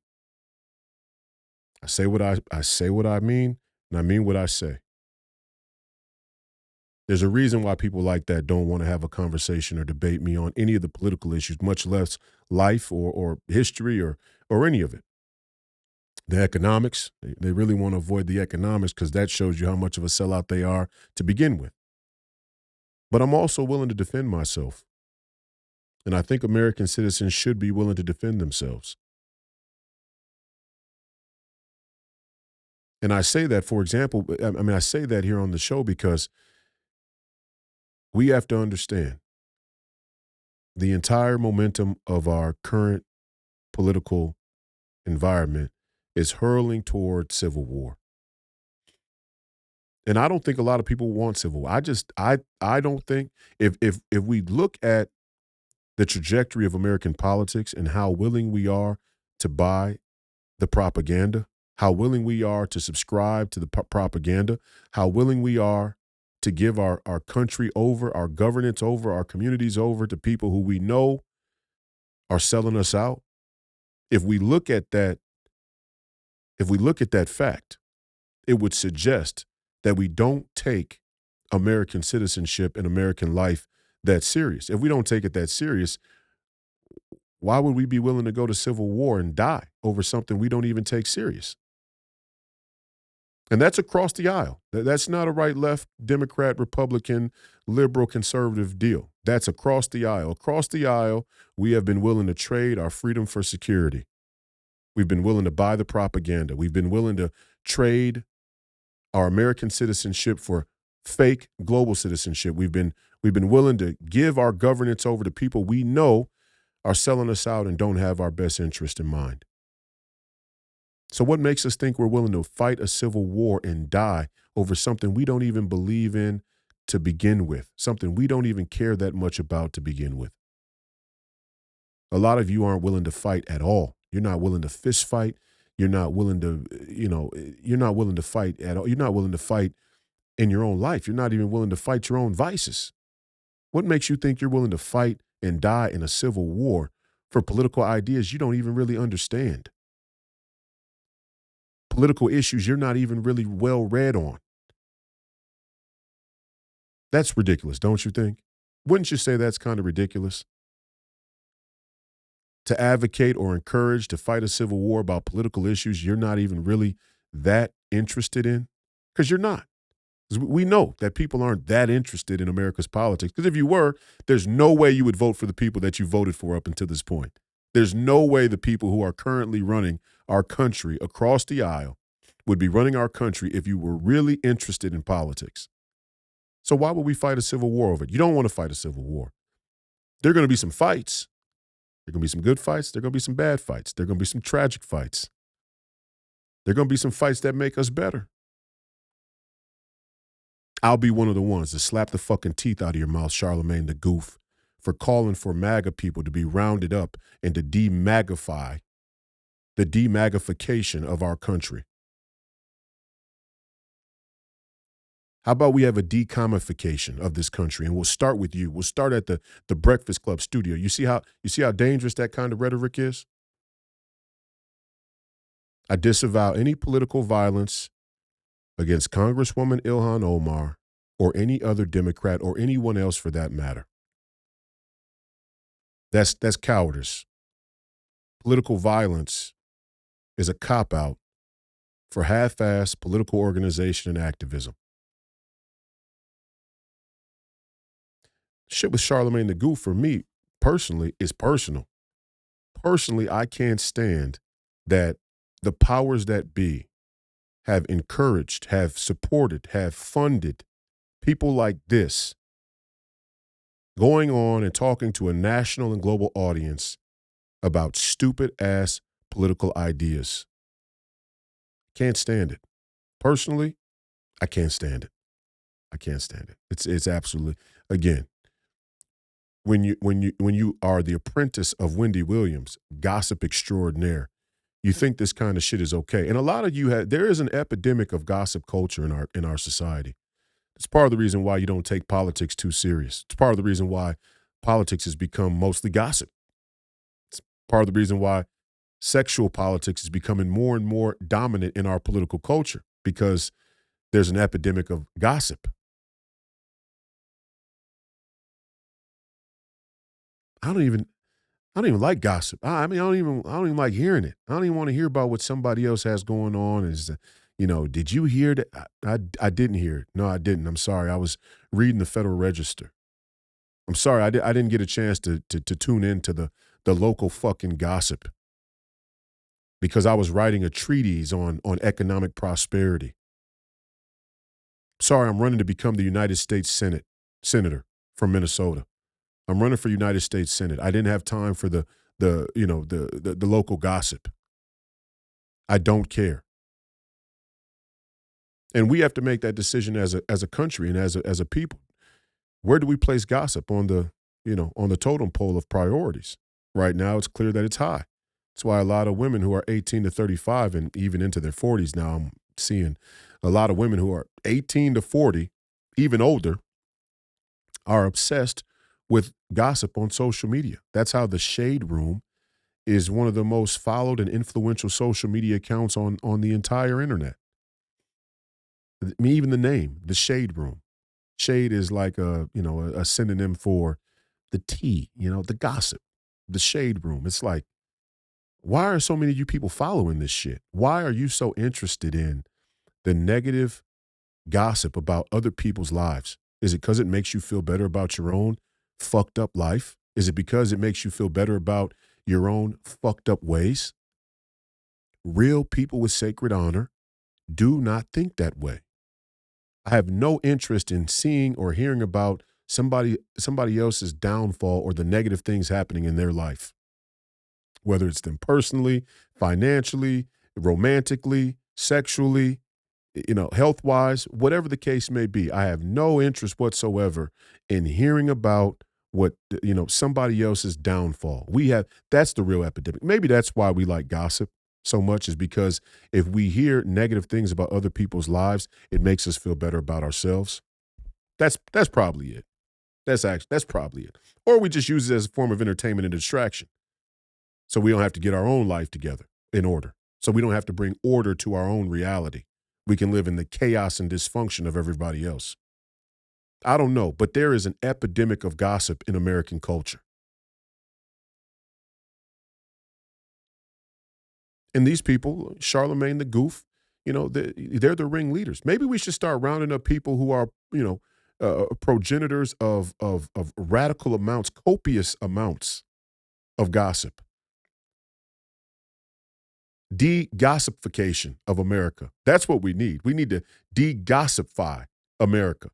I say what I mean, and I mean what I say. There's a reason why people like that don't want to have a conversation or debate me on any of the political issues, much less life or history or any of it. The economics, they really want to avoid the economics because that shows you how much of a sellout they are to begin with. But I'm also willing to defend myself. And I think American citizens should be willing to defend themselves. And I say that, for example, I say that here on the show because we have to understand the entire momentum of our current political environment is hurling toward civil war. And I don't think a lot of people want civil war. I don't think if we look at the trajectory of American politics and how willing we are to buy the propaganda, how willing we are to subscribe to the propaganda, how willing we are to give our country over, our governance over, our communities over to people who we know are selling us out. If we look at that fact, it would suggest that we don't take American citizenship and American life that serious. If we don't take it that serious, why would we be willing to go to civil war and die over something we don't even take serious? And that's across the aisle. That's not a right, left, Democrat, Republican, liberal, conservative deal. That's across the aisle. Across the aisle, we have been willing to trade our freedom for security. We've been willing to buy the propaganda. We've been willing to trade our American citizenship for fake global citizenship. We've been willing to give our governance over to people we know are selling us out and don't have our best interest in mind. So what makes us think we're willing to fight a civil war and die over something we don't even believe in to begin with, something we don't even care that much about to begin with? A lot of you aren't willing to fight at all. You're not willing to fist fight. You're not willing to, you're not willing to fight at all. You're not willing to fight in your own life. You're not even willing to fight your own vices. What makes you think you're willing to fight and die in a civil war for political ideas you don't even really understand? Political issues you're not even really well read on. That's ridiculous, don't you think? Wouldn't you say that's kind of ridiculous? To advocate or encourage to fight a civil war about political issues you're not even really that interested in? Because you're not. 'Cause we know that people aren't that interested in America's politics. Because if you were, there's no way you would vote for the people that you voted for up until this point. There's no way the people who are currently running our country across the aisle would be running our country if you were really interested in politics. So why would we fight a civil war over it? You don't want to fight a civil war. There are going to be some fights. There are going to be some good fights. There are going to be some bad fights. There are going to be some tragic fights. There are going to be some fights that make us better. I'll be one of the ones to slap the fucking teeth out of your mouth, Charlemagne the Goof, for calling for MAGA people to be rounded up and to demagify the demagification of our country. How about we have a decomification of this country? And we'll start with you. We'll start at the Breakfast Club studio. You see how dangerous that kind of rhetoric is? I disavow any political violence against Congresswoman Ilhan Omar or any other Democrat or anyone else for that matter. That's cowardice. Political violence is a cop-out for half-assed political organization and activism. Shit with Charlemagne the Goof for me, personally, is personal. Personally, I can't stand that the powers that be have encouraged, have supported, have funded people like this going on and talking to a national and global audience about stupid-ass political ideas. Can't stand it. Personally, I can't stand it. I can't stand it. It's absolutely, again, when you are the apprentice of Wendy Williams, gossip extraordinaire, you think this kind of shit is okay. And a lot of you there is an epidemic of gossip culture in our society. It's part of the reason why you don't take politics too serious. It's part of the reason why politics has become mostly gossip. It's part of the reason why sexual politics is becoming more and more dominant in our political culture, because there's an epidemic of gossip. I don't even like gossip. I don't even like hearing it. I don't even want to hear about what somebody else has going on. Did you hear that? I didn't hear it. No, I didn't. I'm sorry. I was reading the Federal Register. I'm sorry. I didn't get a chance to tune into the local fucking gossip because I was writing a treatise on economic prosperity. Sorry, I'm running to become the United States Senator from Minnesota. I'm running for United States Senate. I didn't have time for the local gossip. I don't care. And we have to make that decision as a country and as a people. Where do we place gossip on the totem pole of priorities? Right now, it's clear that it's high. That's why a lot of women who are 18 to 35 and even into their 40s now, I'm seeing a lot of women who are 18 to 40, even older, are obsessed with gossip on social media. That's how the Shade Room is one of the most followed and influential social media accounts on the entire internet. I mean, even the name, the Shade Room. Shade is like a synonym for the tea, the gossip, the Shade Room. It's like, why are so many of you people following this shit? Why are you so interested in the negative gossip about other people's lives? Is it because it makes you feel better about your own? fucked up life? Is it because it makes you feel better about your own fucked up ways? Real people with sacred honor do not think that way. I have no interest in seeing or hearing about somebody else's downfall or the negative things happening in their life, whether it's them personally, financially, romantically, sexually, health-wise, whatever the case may be. I have no interest whatsoever in hearing about what, somebody else's downfall. That's the real epidemic. Maybe that's why we like gossip so much, is because if we hear negative things about other people's lives, it makes us feel better about ourselves. That's probably it. That's probably it. Or we just use it as a form of entertainment and distraction, so we don't have to get our own life together in order. So we don't have to bring order to our own reality. We can live in the chaos and dysfunction of everybody else. I don't know, but there is an epidemic of gossip in American culture. And these people, Charlemagne the Goof, they're the ringleaders. Maybe we should start rounding up people who are, progenitors of radical amounts, copious amounts of gossip. De-gossification of America. That's what we need. We need to de-gossify America.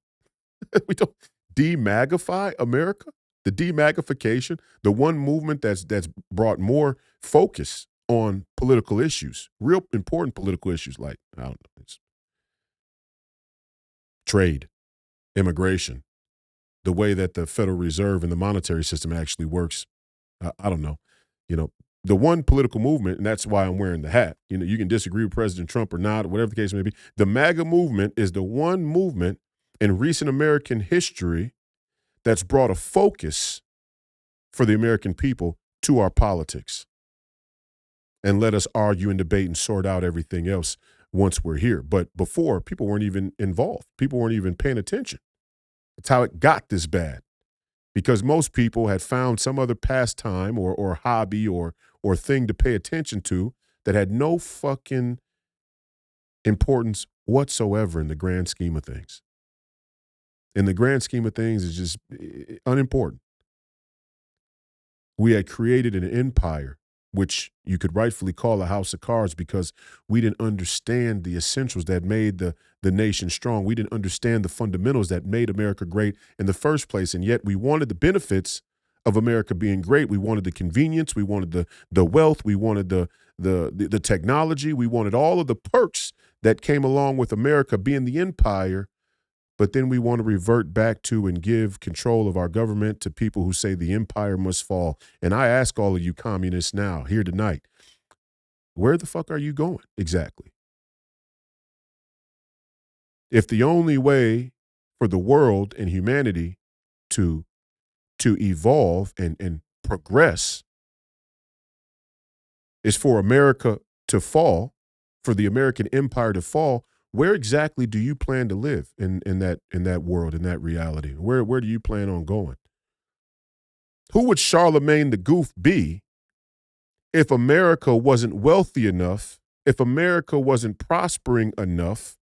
We don't de-magify America. The de-magification, the one movement that's brought more focus on political issues, real important political issues like, I don't know, it's trade, immigration, the way that the Federal Reserve and the monetary system actually works. I don't know. The one political movement, and that's why I'm wearing the hat. You can disagree with President Trump or not, whatever the case may be. The MAGA movement is the one movement in recent American history that's brought a focus for the American people to our politics and let us argue and debate and sort out everything else once we're here. But before, people weren't even involved. People weren't even paying attention. That's how it got this bad, because most people had found some other pastime or hobby or thing to pay attention to that had no fucking importance whatsoever in the grand scheme of things. In the grand scheme of things, it's just unimportant. We had created an empire, which you could rightfully call a house of cards, because we didn't understand the essentials that made the nation strong. We didn't understand the fundamentals that made America great in the first place. And yet we wanted the benefits of America being great. We wanted the convenience. We wanted the wealth. We wanted the technology. We wanted all of the perks that came along with America being the empire. But then we want to revert back to and give control of our government to people who say the empire must fall. And I ask all of you communists now, here tonight, where the fuck are you going exactly? If the only way for the world and humanity to evolve and progress is for America to fall, for the American empire to fall, where exactly do you plan to live in that world, in that reality? Where do you plan on going? Who would Charlemagne the Goof be if America wasn't wealthy enough, if America wasn't prospering enough,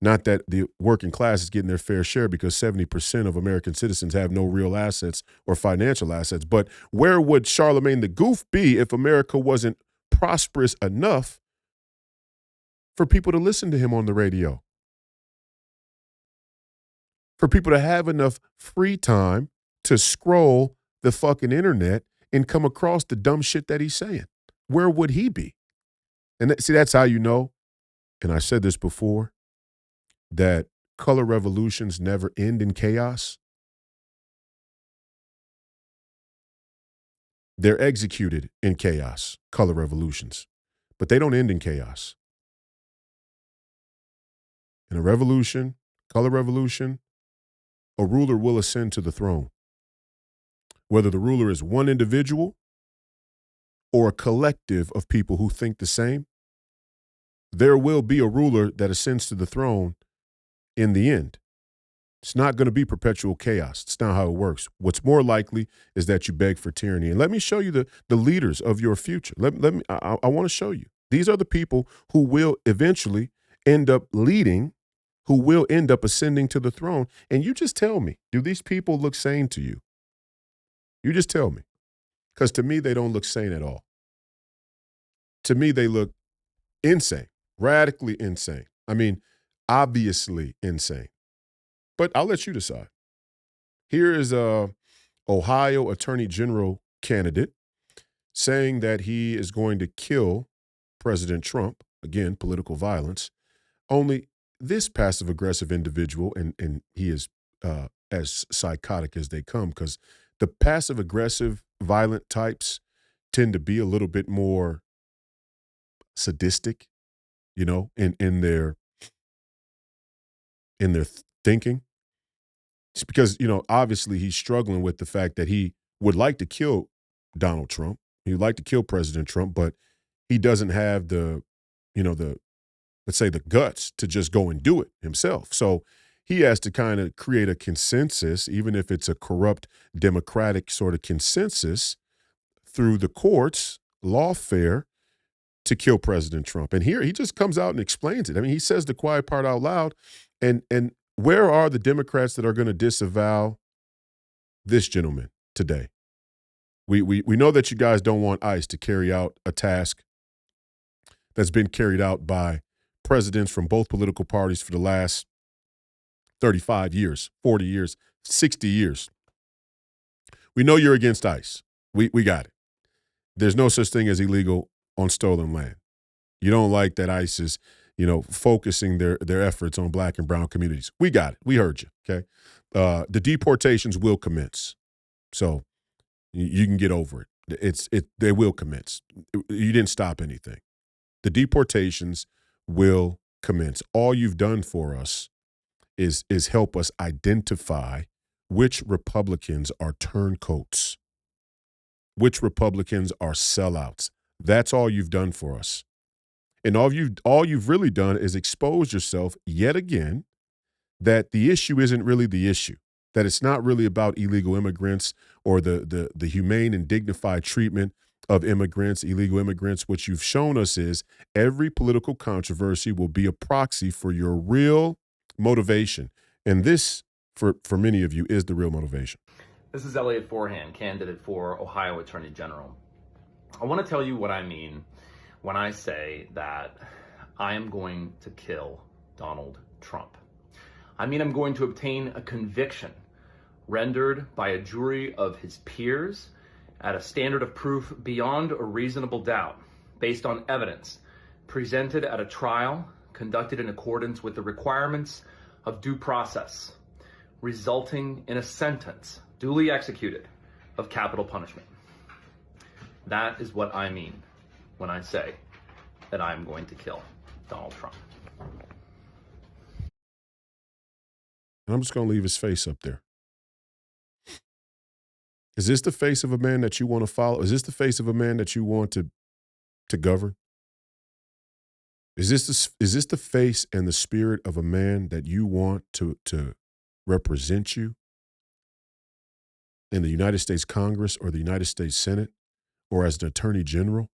not that the working class is getting their fair share, because 70% of American citizens have no real assets or financial assets, but where would Charlemagne the Goof be if America wasn't prosperous enough for people to listen to him on the radio, for people to have enough free time to scroll the fucking internet and come across the dumb shit that he's saying? Where would he be? And see, that's how you know, and I said this before, that color revolutions never end in chaos. They're executed in chaos, color revolutions, but they don't end in chaos. In a revolution, color revolution, a ruler will ascend to the throne. Whether the ruler is one individual or a collective of people who think the same, there will be a ruler that ascends to the throne in the end. It's not going to be perpetual chaos. It's not how it works. What's more likely is that you beg for tyranny. And let me show you the leaders of your future. I want to show you. These are the people who will eventually end up leading, who will end up ascending to the throne. And you just tell me, do these people look sane to you? You just tell me. Because to me, they don't look sane at all. To me, they look insane, radically insane. I mean, obviously insane. But I'll let you decide. Here is a Ohio Attorney General candidate saying that he is going to kill President Trump. Again, political violence. Only this passive-aggressive individual, and he is as psychotic as they come, because the passive-aggressive violent types tend to be a little bit more sadistic, you know, in their thinking. It's because, you know, obviously he's struggling with the fact that he would like to kill Donald Trump. He would like to kill President Trump, but he doesn't have the, you know, let's say the guts to just go and do it himself. So he has to kind of create a consensus, even if it's a corrupt democratic sort of consensus through the courts, lawfare, to kill President Trump. And here he just comes out and explains it. I mean, he says the quiet part out loud. And where are the Democrats that are going to disavow this gentleman today? We know that you guys don't want ICE to carry out a task that's been carried out by presidents from both political parties for the last 35 years, 40 years, 60 years. We know you're against ICE. We got it. There's no such thing as illegal on stolen land. You don't like that ICE is, you know, focusing their efforts on black and brown communities. We got it. We heard you, okay? The deportations will commence. So you can get over it. They will commence. You didn't stop anything. The deportations will commence. All you've done for us is help us identify which Republicans are turncoats, which Republicans are sellouts. That's all you've done for us. And all you've really done is expose yourself yet again that the issue isn't really the issue, that it's not really about illegal immigrants or the humane and dignified treatment of immigrants, illegal immigrants. What you've shown us is every political controversy will be a proxy for your real motivation. And this, for many of you, is the real motivation. This is Elliot Forehand, candidate for Ohio Attorney General. I want to tell you what I mean when I say that I am going to kill Donald Trump. I mean, I'm going to obtain a conviction rendered by a jury of his peers at a standard of proof beyond a reasonable doubt, based on evidence presented at a trial conducted in accordance with the requirements of due process, resulting in a sentence duly executed of capital punishment. That is what I mean when I say that I'm going to kill Donald Trump. And I'm just going to leave his face up there. Is this the face of a man that you want to follow? Is this the face of a man that you want to govern? Is this the face and the spirit of a man that you want to represent you in the United States Congress or the United States Senate or as an attorney general?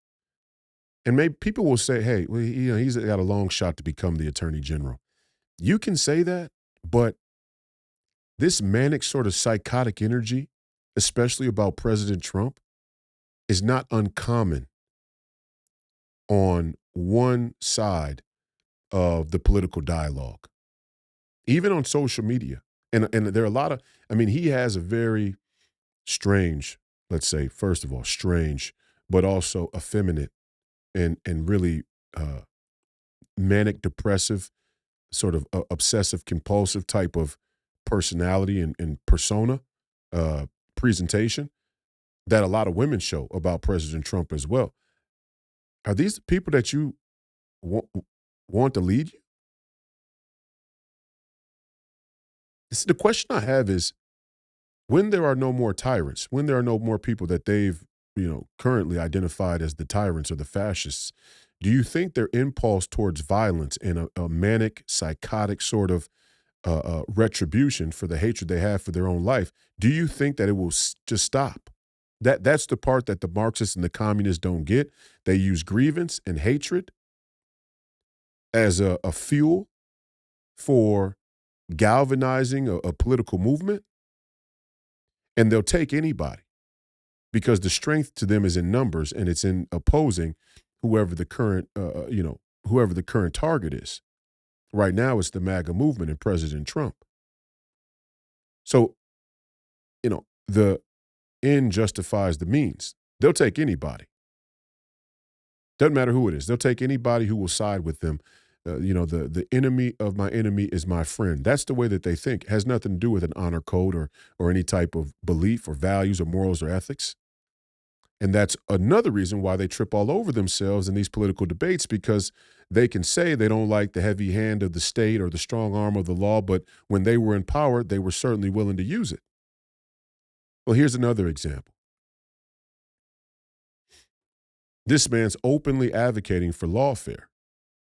And maybe people will say, hey, well, you know, he's got a long shot to become the attorney general. You can say that, but this manic sort of psychotic energy, especially about President Trump, is not uncommon on one side of the political dialogue, even on social media. And there are a lot of, I mean, he has a very strange, let's say, first of all, strange, but also effeminate and really manic depressive, sort of obsessive compulsive type of personality and persona presentation that a lot of women show about President Trump as well. Are these the people that you want to lead you? The question I have is, when there are no more tyrants, when there are no more people that they've, you know, currently identified as the tyrants or the fascists, do you think their impulse towards violence and a manic, psychotic sort of retribution for the hatred they have for their own life, do you think that it will just stop? That's the part that the Marxists and the communists don't get. They use grievance and hatred as a fuel for galvanizing a political movement, and they'll take anybody because the strength to them is in numbers and it's in opposing whoever the current, whoever the current target is. Right now, it's the MAGA movement and President Trump. So, the end justifies the means. They'll take anybody. Doesn't matter who it is. They'll take anybody who will side with them. The enemy of my enemy is my friend. That's the way that they think. It has nothing to do with an honor code or any type of belief or values or morals or ethics. And that's another reason why they trip all over themselves in these political debates, because they can say they don't like the heavy hand of the state or the strong arm of the law, but when they were in power, they were certainly willing to use it. Well, here's another example. This man's openly advocating for lawfare.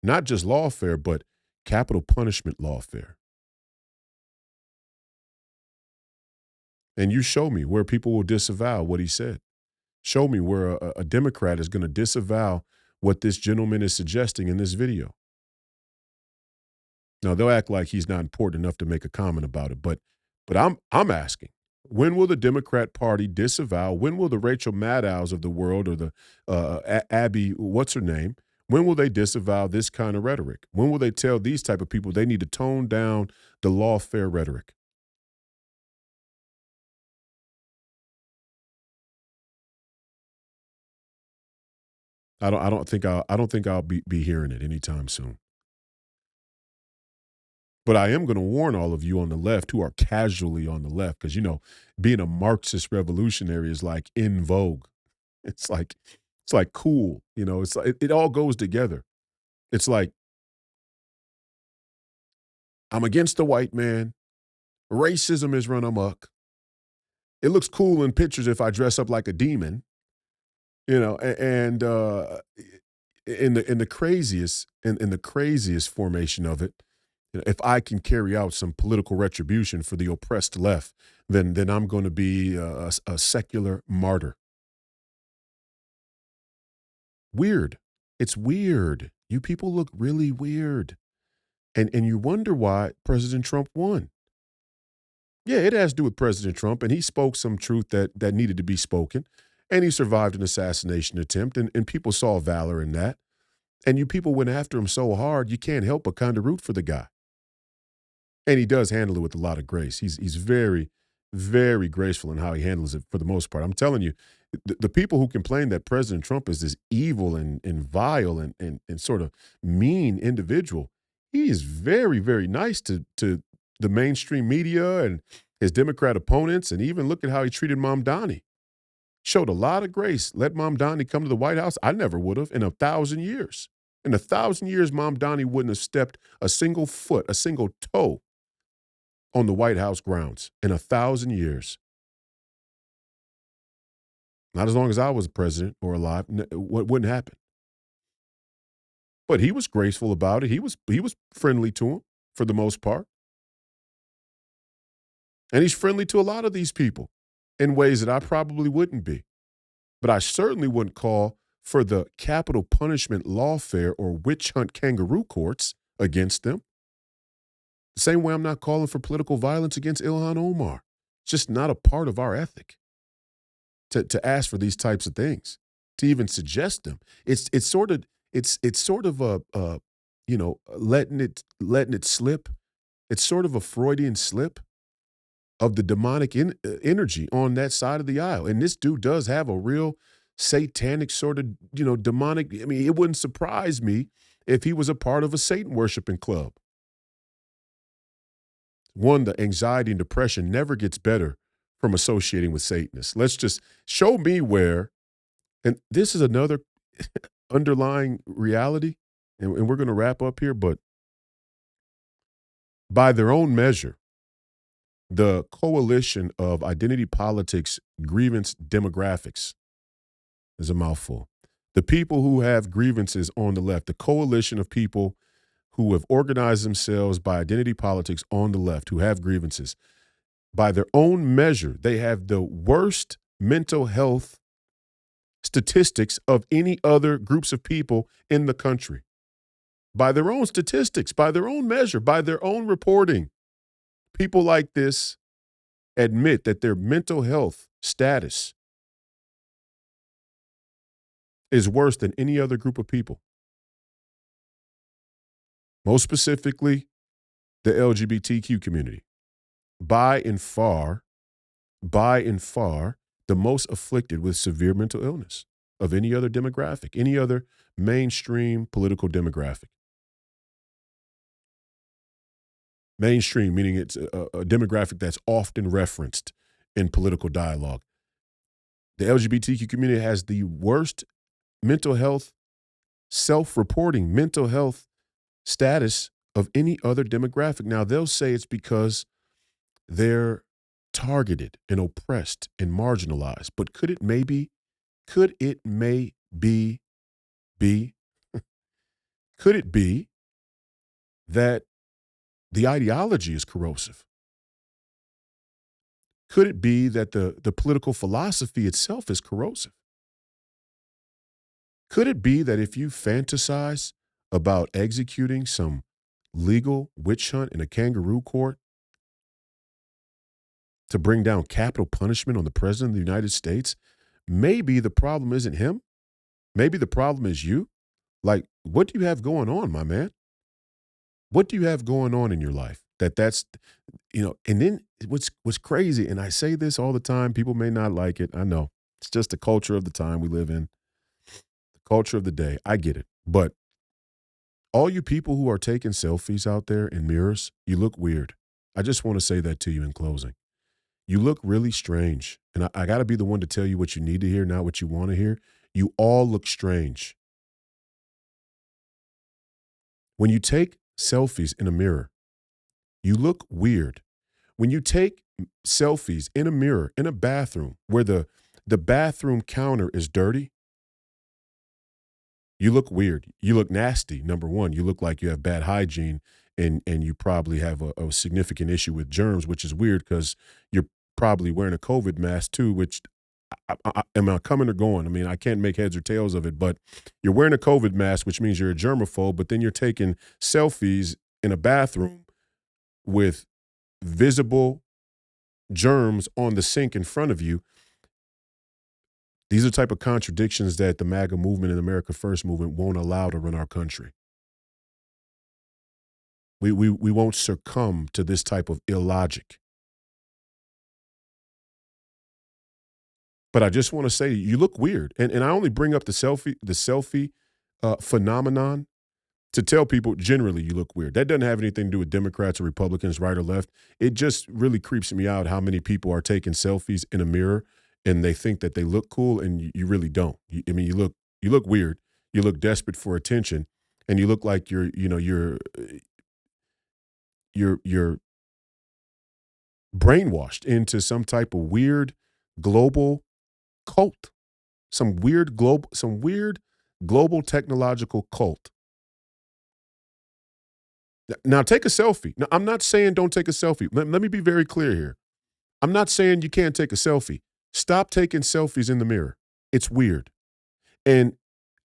Not just lawfare, but capital punishment lawfare. And you show me where people will disavow what he said. Show me where a Democrat is going to disavow what this gentleman is suggesting in this video. Now, they'll act like he's not important enough to make a comment about it, but I'm asking, when will the Democrat Party disavow? When will the Rachel Maddows of the world, or the Abby, what's her name? When will they disavow this kind of rhetoric? When will they tell these type of people they need to tone down the lawfare rhetoric? I don't think I'll be hearing it anytime soon. But I am going to warn all of you on the left who are casually on the left, because, being a Marxist revolutionary is like in vogue. It's like cool. It's like, it all goes together. It's like, I'm against the white man. Racism is run amok. It looks cool in pictures if I dress up like a demon, and in the craziest formation of it, if I can carry out some political retribution for the oppressed left, then I'm going to be a secular martyr. Weird. It's weird. You people look really weird. And you wonder why President Trump won. Yeah, it has to do with President Trump, and he spoke some truth that needed to be spoken, and he survived an assassination attempt, and people saw valor in that. And you people went after him so hard, you can't help but kind of root for the guy. And he does handle it with a lot of grace. He's very, very graceful in how he handles it for the most part. I'm telling you, the people who complain that President Trump is this evil and vile and sort of mean individual, he is very, very nice to the mainstream media and his Democrat opponents, and even look at how he treated Mamdani. Showed a lot of grace. Let Mamdani come to the White House. I never would have in 1,000 years. In 1,000 years, Mamdani wouldn't have stepped a single foot, a single toe on the White House grounds in 1,000 years. Not as long as I was president or alive, what wouldn't happen. But he was graceful about it. He was friendly to him for the most part. And he's friendly to a lot of these people in ways that I probably wouldn't be. But I certainly wouldn't call for the capital punishment lawfare or witch hunt kangaroo courts against them. The same way I'm not calling for political violence against Ilhan Omar. It's just not a part of our ethic to ask for these types of things, to even suggest them. It's sort of a letting it slip. It's sort of a Freudian slip of the demonic energy on that side of the aisle. And this dude does have a real satanic sort of, demonic. I mean, it wouldn't surprise me if he was a part of a Satan worshiping club. One, the anxiety and depression never gets better from associating with Satanists. Let's just show me where, and this is another underlying reality, and we're going to wrap up here, but by their own measure, the coalition of identity politics grievance demographics is a mouthful. The people who have grievances on the left, the coalition of people who have organized themselves by identity politics on the left, who have grievances, by their own measure, they have the worst mental health statistics of any other groups of people in the country. by their own statistics, by their own measure, by their own reporting. People like this admit that their mental health status is worse than any other group of people. Most specifically, the LGBTQ community. By and far, the most afflicted with severe mental illness of any other demographic, any other mainstream political demographic. Mainstream, meaning it's a demographic that's often referenced in political dialogue. The LGBTQ community has the worst mental health, self-reporting mental health status of any other demographic. Now, they'll say it's because they're targeted and oppressed and marginalized. But could it maybe be, could it be that the ideology is corrosive? Could it be that the political philosophy itself is corrosive? Could it be that if you fantasize about executing some legal witch hunt in a kangaroo court to bring down capital punishment on the president of the United States, maybe the problem isn't him? Maybe the problem is you? Like, what do you have going on, my man? What do you have going on in your life? That's, and then what's crazy, and I say this all the time, people may not like it. I know. It's just the culture of the time we live in, the culture of the day. I get it. But all you people who are taking selfies out there in mirrors, you look weird. I just want to say that to you in closing. You look really strange. And I got to be the one to tell you what you need to hear, not what you want to hear. You all look strange. When you take selfies in a mirror, you look weird. When you take selfies in a mirror, in a bathroom, where the bathroom counter is dirty, you look weird. You look nasty, number one. You look like you have bad hygiene and you probably have a significant issue with germs, which is weird because you're probably wearing a COVID mask too, which am I coming or going? I mean, I can't make heads or tails of it, but you're wearing a COVID mask, which means you're a germaphobe, but then you're taking selfies in a bathroom with visible germs on the sink in front of you. These are the type of contradictions that the MAGA movement and America First movement won't allow to run our country. We won't succumb to this type of illogic. But I just want to say, you look weird. And I only bring up the selfie phenomenon to tell people generally you look weird. That doesn't have anything to do with Democrats or Republicans, right or left. It just really creeps me out how many people are taking selfies in a mirror and they think that they look cool and you really don't. You look weird. You look desperate for attention, and you look like you're brainwashed into some type of weird global cult, some weird global technological cult. Now take a selfie. Now, I'm not saying don't take a selfie. Let me be very clear here. I'm not saying you can't take a selfie. Stop taking selfies in the mirror. It's weird. And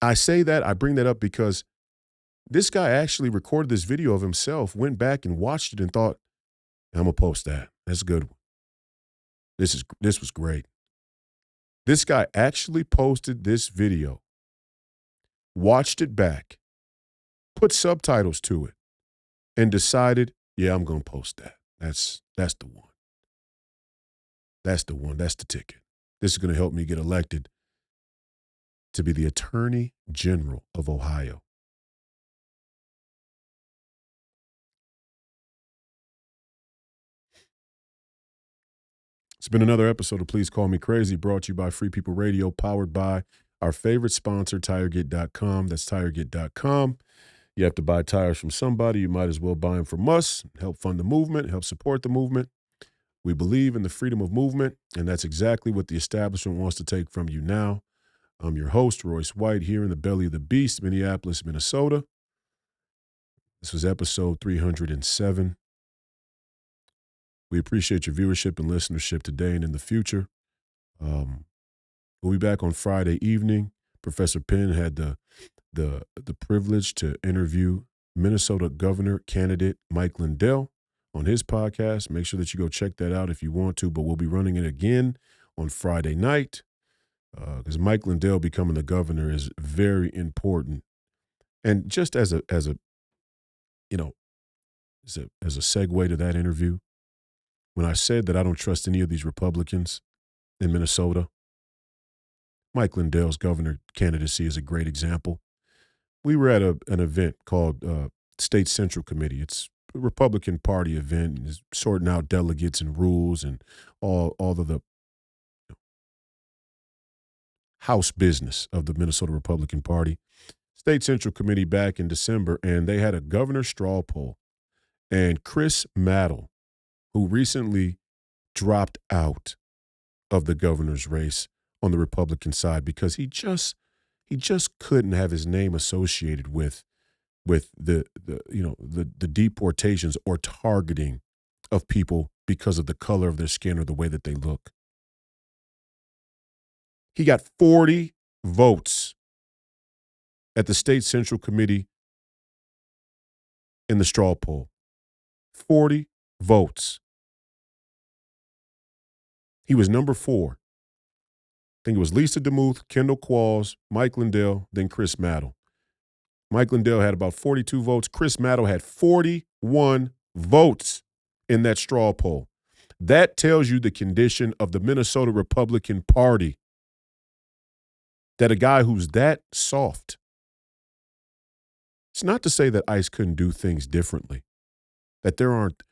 I say that, I bring that up because this guy actually recorded this video of himself, went back and watched it and thought, I'm going to post that. That's a good one. This was great. This guy actually posted this video, watched it back, put subtitles to it, and decided, yeah, I'm going to post that. That's the one. That's the one. That's the ticket. This is going to help me get elected to be the Attorney General of Ohio. It's been another episode of Please Call Me Crazy, brought to you by Free People Radio, powered by our favorite sponsor, TireGet.com. That's TireGet.com. You have to buy tires from somebody. You might as well buy them from us. Help fund the movement. Help support the movement. We believe in the freedom of movement, and that's exactly what the establishment wants to take from you now. I'm your host, Royce White, here in the belly of the beast, Minneapolis, Minnesota. This was episode 307. We appreciate your viewership and listenership today and in the future. We'll be back on Friday evening. Professor Penn had the privilege to interview Minnesota governor candidate Mike Lindell on his podcast. Make sure that you go check that out if you want to, but we'll be running it again on Friday night because Mike Lindell becoming the governor is very important. And just as a you know, as a segue to that interview, when I said that I don't trust any of these Republicans in Minnesota, Mike Lindell's governor candidacy is a great example. We were at an event called State Central Committee. It's a Republican Party event, and it's sorting out delegates and rules and all of the house business of the Minnesota Republican Party. State Central Committee back in December, and they had a governor straw poll. And Chris Maddle, who recently dropped out of the governor's race on the Republican side because he just couldn't have his name associated with the deportations or targeting of people because of the color of their skin or the way that they look. He got 40 votes at the State Central Committee in the straw poll. 40 votes. He was number 4. I think it was Lisa DeMuth, Kendall Qualls, Mike Lindell, then Chris Maddle. Mike Lindell had about 42 votes. Chris Maddle had 41 votes in that straw poll. That tells you the condition of the Minnesota Republican Party. That a guy who's that soft. It's not to say that ICE couldn't do things differently. That there aren't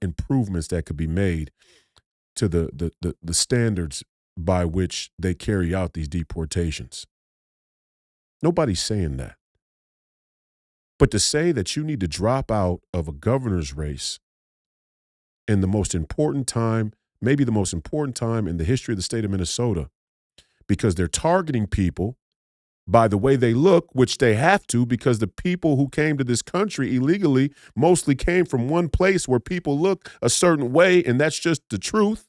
improvements that could be made to the standards by which they carry out these deportations. Nobody's saying that. But to say that you need to drop out of a governor's race in the most important time, maybe the most important time in the history of the state of Minnesota, because they're targeting people by the way they look, which they have to because the people who came to this country illegally mostly came from one place where people look a certain way, and that's just the truth.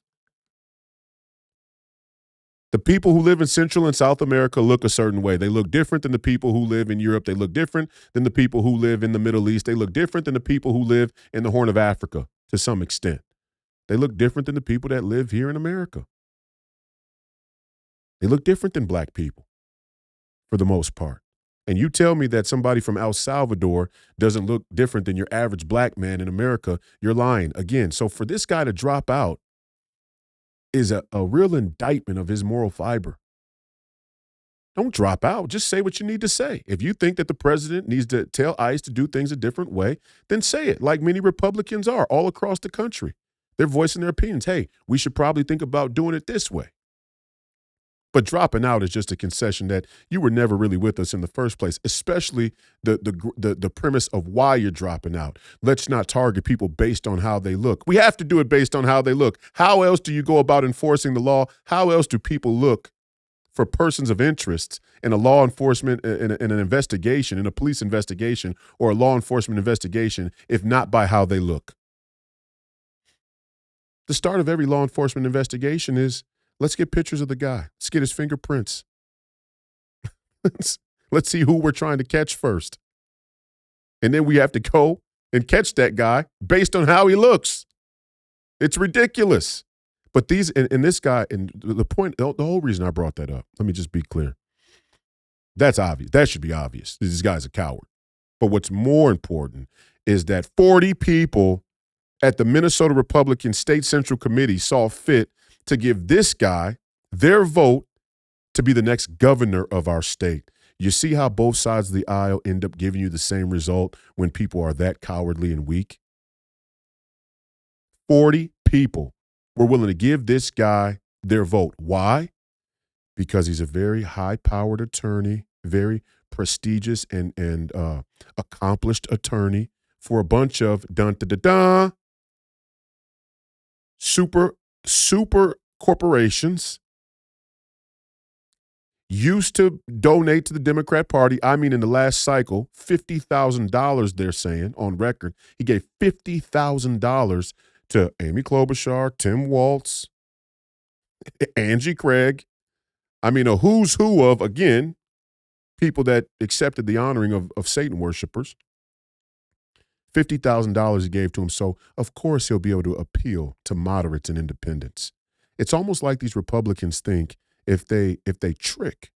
The people who live in Central and South America look a certain way. They look different than the people who live in Europe. They look different than the people who live in the Middle East. They look different than the people who live in the Horn of Africa to some extent. They look different than the people that live here in America. They look different than black people for the most part. And you tell me that somebody from El Salvador doesn't look different than your average black man in America, you're lying again. So for this guy to drop out is a real indictment of his moral fiber. Don't drop out. Just say what you need to say. If you think that the president needs to tell ICE to do things a different way, then say it, like many Republicans are all across the country. They're voicing their opinions. Hey, we should probably think about doing it this way. But dropping out is just a concession that you were never really with us in the first place, especially the premise of why you're dropping out. Let's not target people based on how they look. We have to do it based on how they look. How else do you go about enforcing the law? How else do people look for persons of interest in a law enforcement, in an investigation, in a police investigation or a law enforcement investigation, if not by how they look? The start of every law enforcement investigation is, let's get pictures of the guy. Let's get his fingerprints. Let's see who we're trying to catch first. And then we have to go and catch that guy based on how he looks. It's ridiculous. But these, and this guy, and the point, the whole reason I brought that up, let me just be clear. That's obvious. That should be obvious. This guy's a coward. But what's more important is that 40 people at the Minnesota Republican State Central Committee saw fit to give this guy their vote to be the next governor of our state. You see how both sides of the aisle end up giving you the same result when people are that cowardly and weak? 40 people were willing to give this guy their vote. Why? Because he's a very high-powered attorney, very prestigious and accomplished attorney for a bunch of dun-da-da-da super corporations used to donate to the Democrat Party. I mean, in the last cycle, $50,000, they're saying on record. He gave $50,000 to Amy Klobuchar, Tim Walz, Angie Craig. I mean, a who's who of, again, people that accepted the honoring of Satan worshipers. $50,000 he gave to him. So, of course, he'll be able to appeal to moderates and independents. It's almost like these Republicans think if they trick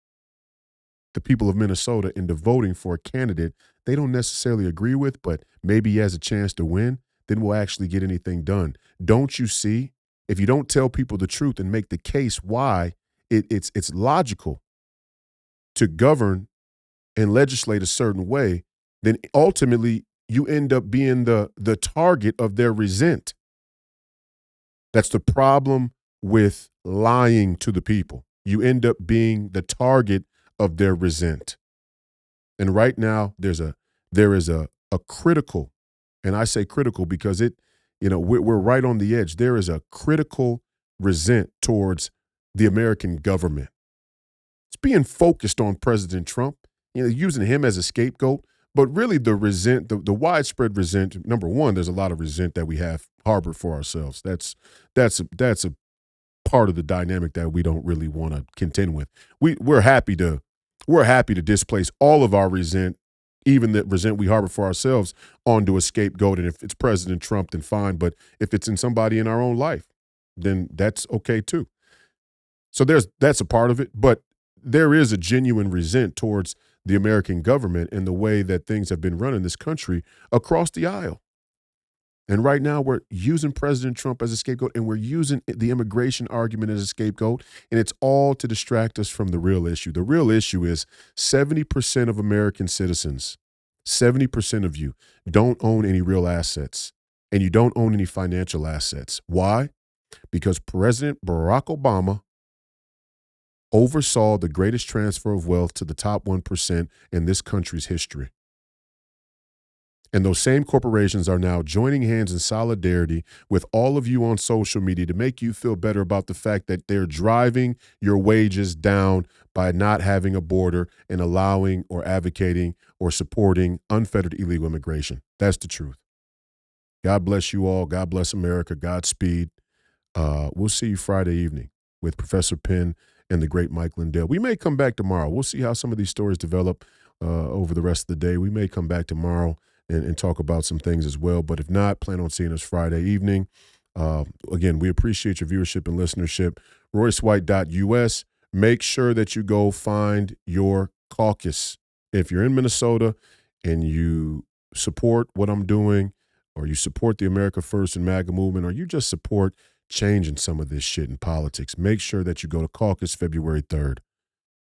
the people of Minnesota into voting for a candidate they don't necessarily agree with, but maybe he has a chance to win, then we'll actually get anything done. Don't you see? If you don't tell people the truth and make the case why it's logical to govern and legislate a certain way, then ultimately you end up being the target of their resent. That's the problem with lying to the people. You end up being the target of their resent. And right now there is a critical, and I say critical because we're right on the edge. There is a critical resent towards the American government. It's being focused on President Trump, using him as a scapegoat. But really the widespread resent, number one, there's a lot of resent that we have harbored for ourselves. That's a part of the dynamic that we don't really want to contend with. We're happy to displace all of our resent, even the resent we harbor for ourselves, onto a scapegoat. And if it's President Trump, then fine. But if it's in somebody in our own life, then that's okay too. So that's a part of it. But there is a genuine resent towards the American government and the way that things have been run in this country across the aisle. And right now we're using President Trump as a scapegoat, and we're using the immigration argument as a scapegoat, and it's all to distract us from the real issue. The real issue is 70% of American citizens, 70% of you don't own any real assets, and you don't own any financial assets. Why? Because President Barack Obama oversaw the greatest transfer of wealth to the top 1% in this country's history. And those same corporations are now joining hands in solidarity with all of you on social media to make you feel better about the fact that they're driving your wages down by not having a border and allowing or advocating or supporting unfettered illegal immigration. That's the truth. God bless you all. God bless America. Godspeed. We'll see you Friday evening with Professor Penn and the great Mike Lindell. We may come back tomorrow. We'll see how some of these stories develop over the rest of the day. We may come back tomorrow and talk about some things as well. But if not, plan on seeing us Friday evening. Again, we appreciate your viewership and listenership. RoyceWhite.us. Make sure that you go find your caucus. If you're in Minnesota and you support what I'm doing, or you support the America First and MAGA movement, or you just support changing some of this shit in politics, make sure that you go to caucus February 3rd.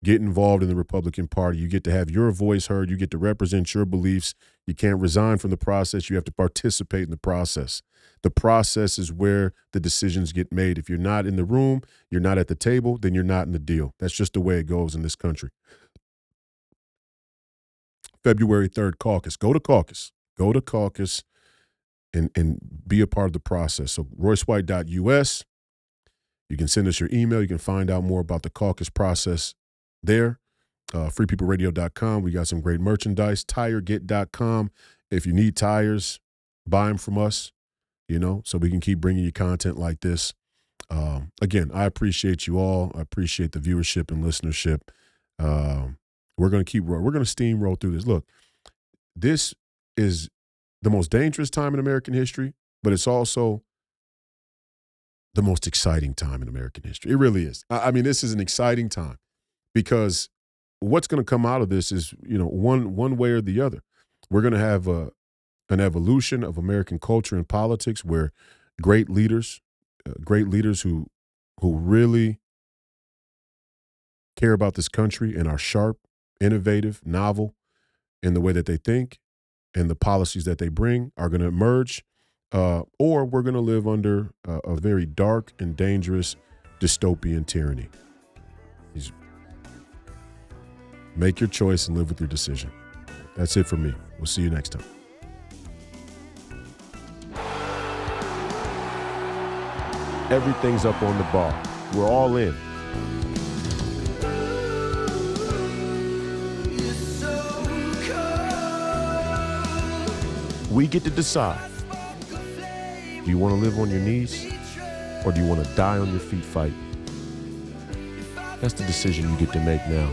Get involved in the Republican Party. You get to have your voice heard. You get to represent your beliefs. You can't resign from the process. You have to participate in the process. The process is where the decisions get made. If you're not in the room, you're not at the table, then you're not in the deal. That's just the way it goes in this country. February 3rd, caucus. Go to caucus. Go to caucus and be a part of the process. So RoyceWhite.us. You can send us your email. You can find out more about the caucus process there. FreePeopleRadio.com. We got some great merchandise. TireGet.com. If you need tires, buy them from us, so we can keep bringing you content like this. Again, I appreciate you all. I appreciate the viewership and listenership. We're going to steamroll through this. Look, this is the most dangerous time in American history, but it's also the most exciting time in American history. It really is. I mean, this is an exciting time because what's going to come out of this is, one way or the other. We're going to have an evolution of American culture and politics where great leaders who really care about this country and are sharp, innovative, novel in the way that they think and the policies that they bring are going to emerge, or we're going to live under a very dark and dangerous dystopian tyranny. Make your choice and live with your decision. That's it for me. We'll see you next time. Everything's up on the bar. We're all in. We get to decide. Do you want to live on your knees, or do you want to die on your feet fighting? That's the decision you get to make now.